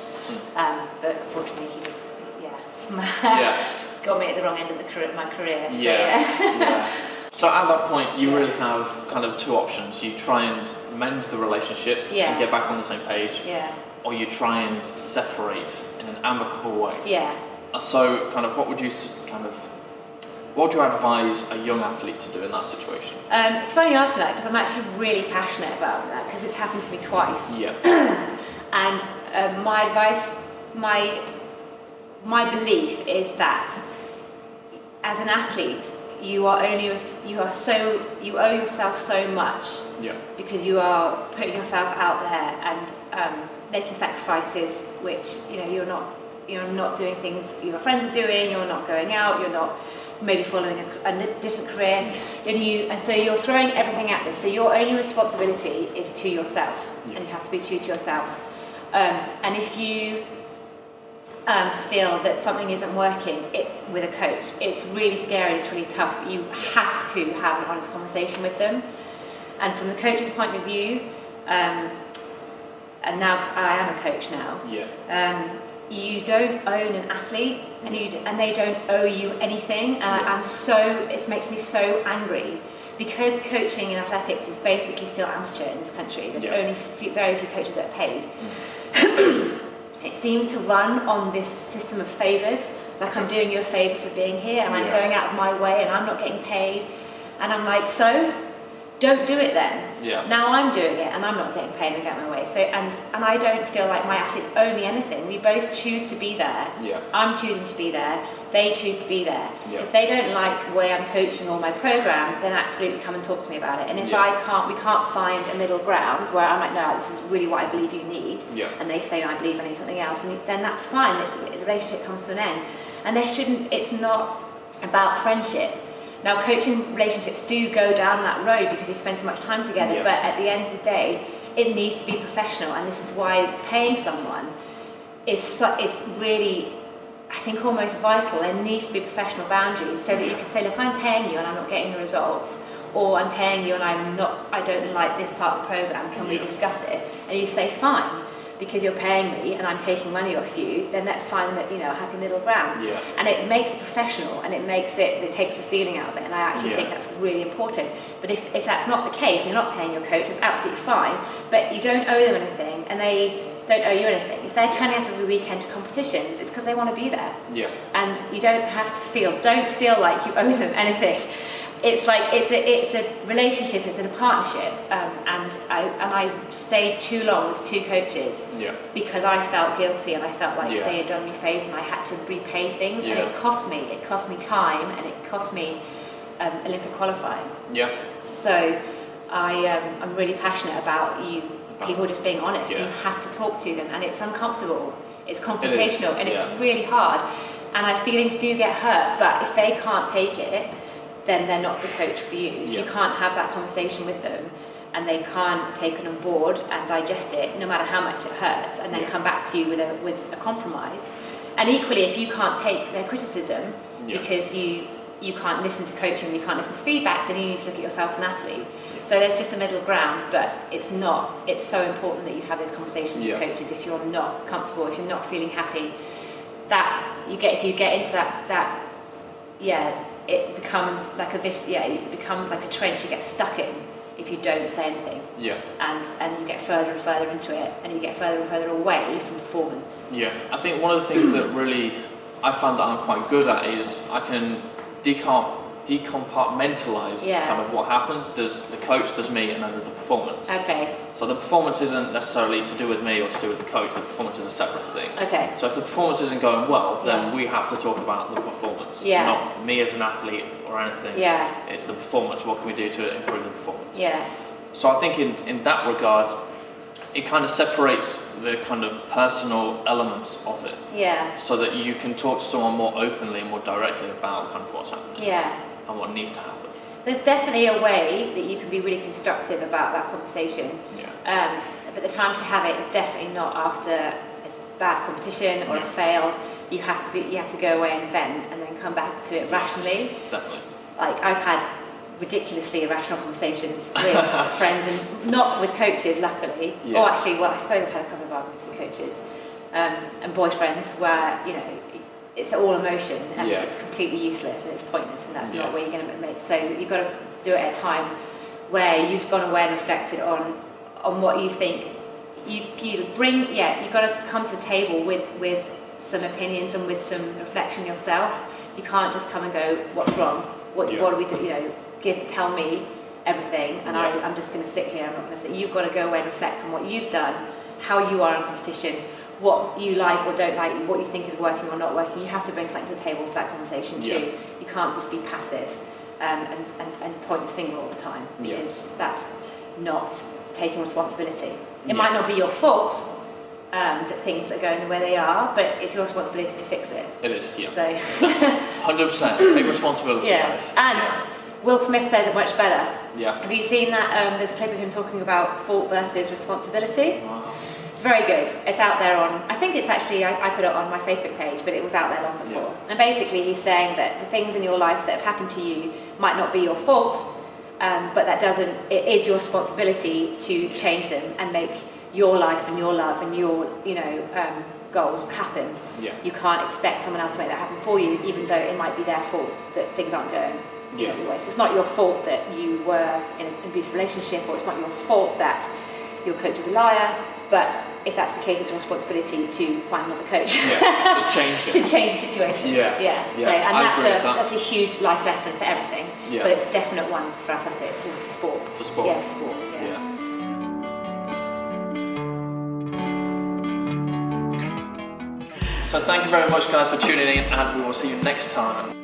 But unfortunately, he was, got me at the wrong end of my career. So at that point, you really have kind of two options. You try and mend the relationship and get back on the same page, or you try and separate in an amicable way. So kind of what would you advise a young athlete to do in that situation? It's funny you ask that, because I'm actually really passionate about that, because it's happened to me twice. And my advice, my belief is that as an athlete, you owe yourself so much, because you are putting yourself out there and making sacrifices, which you're not doing things your friends are doing. You're not going out. You're not maybe following a different career, and so you're throwing everything at this. So your only responsibility is to yourself, and you have to be true to yourself. And if you feel that something isn't working, it's with a coach. It's really scary. It's really tough. But you have to have an honest conversation with them. And from the coach's point of view, and now I am a coach now. You don't own an athlete, and they don't owe you anything. It makes me so angry, because coaching in athletics is basically still amateur in this country. There's only very few coaches that are paid. It seems to run on this system of favours, like I'm doing you a favour for being here, and I'm going out of my way, and I'm not getting paid. And I'm like, so don't do it then. Now I'm doing it, and I'm not getting paid and getting my way. So and I don't feel like my athletes owe me anything. We both choose to be there. I'm choosing to be there. They choose to be there. If they don't like the way I'm coaching or my program, then absolutely come and talk to me about it. And if we can't find a middle ground where I'm like, no, this is really what I believe you need, and they say, no, I believe I need something else, and then that's fine. The relationship comes to an end. And it's not about friendship. Now, coaching relationships do go down that road because you spend so much time together, but at the end of the day, it needs to be professional, and this is why paying someone is really, I think, almost vital. There needs to be professional boundaries, so that you can say, look, I'm paying you and I'm not getting the results, or I'm paying you and I don't like this part of the program, can we discuss it? And you say, fine, because you're paying me and I'm taking money off you, then let's find a happy middle ground. And it makes it professional, and it takes the feeling out of it, and I actually think that's really important. But if that's not the case, you're not paying your coach, it's absolutely fine, but you don't owe them anything, and they don't owe you anything. If they're turning up every weekend to competitions, it's because they want to be there. And you don't feel like you owe them anything. It's like it's a relationship, it's a partnership, and I stayed too long with two coaches because I felt guilty, and I felt like they had done me favours, and I had to repay things, and it cost me time, and it cost me Olympic qualifying. So I'm really passionate about people just being honest. You have to talk to them, and it's uncomfortable, it's confrontational, and it's really hard, and our feelings do get hurt, but if they can't take it, then they're not the coach for you. If you can't have that conversation with them, and they can't take it on board and digest it, no matter how much it hurts, and then come back to you with a compromise. And equally, if you can't take their criticism because you can't listen to coaching, you can't listen to feedback, then you need to look at yourself as an athlete. So there's just a middle ground, but it's so important that you have those conversations with coaches. If you're not comfortable, if you're not feeling happy, if you get into that it becomes like it becomes like a trench you get stuck in if you don't say anything. And you get further and further into it, and you get further and further away from performance. I think one of the things that really I found that I'm quite good at is I can decompartmentalise kind of what happens. There's the coach, there's me, and then there's the performance. So the performance isn't necessarily to do with me or to do with the coach. The performance is a separate thing. So if the performance isn't going well, then we have to talk about the performance, not me as an athlete or anything. It's the performance. What can we do to improve the performance? So I think in that regard, it kind of separates the kind of personal elements of it. So that you can talk to someone more openly and more directly about kind of what's happening. And what needs to happen. there's definitely a way that you can be really constructive about that conversation. Yeah. But the time to have it is definitely not after a bad competition or a fail. You have to go away and vent and then come back to it rationally. Definitely. Like I've had ridiculously irrational conversations with friends and not with coaches, luckily. Yeah. Or actually, well, I suppose I've had a couple of arguments with coaches and boyfriends where, you know, it's all emotion and it's completely useless and it's pointless and that's not where you're going to make. So you've got to do it at a time where you've gone away and reflected on what you think. You've got to come to the table with some opinions and with some reflection yourself. You can't just come and go, what's wrong? What do we do? You know, tell me everything, and I'm just going to sit here. I'm not going to sit. You've got to go away and reflect on what you've done, how you are in competition, what you like or don't like, what you think is working or not working. You have to bring something to the table for that conversation too. You can't just be passive and point the finger all the time, because that's not taking responsibility. It might not be your fault that things are going the way they are, but it's your responsibility to fix it. It is, yeah. So 100%. Take responsibility, guys. And Will Smith says it much better. Yeah. Have you seen that? There's a clip of him talking about fault versus responsibility. Wow. It's very good. It's out there on, I think it's actually, I put it on my Facebook page, but it was out there long before. Yeah. And basically he's saying that the things in your life that have happened to you might not be your fault, but it is your responsibility to change them and make your life and your love and your, goals happen. Yeah. You can't expect someone else to make that happen for you, even though it might be their fault that things aren't going the way. So it's not your fault that you were in an abusive relationship, or it's not your fault that your coach is a liar, but if that's the case, it's your responsibility to find another coach. To change it. To change the situation. So, and that's a huge life lesson for everything. Yeah. But it's a definite one for athletics, or for sport. For sport. Yeah, for sport. Yeah. So thank you very much, guys, for tuning in, and we will see you next time.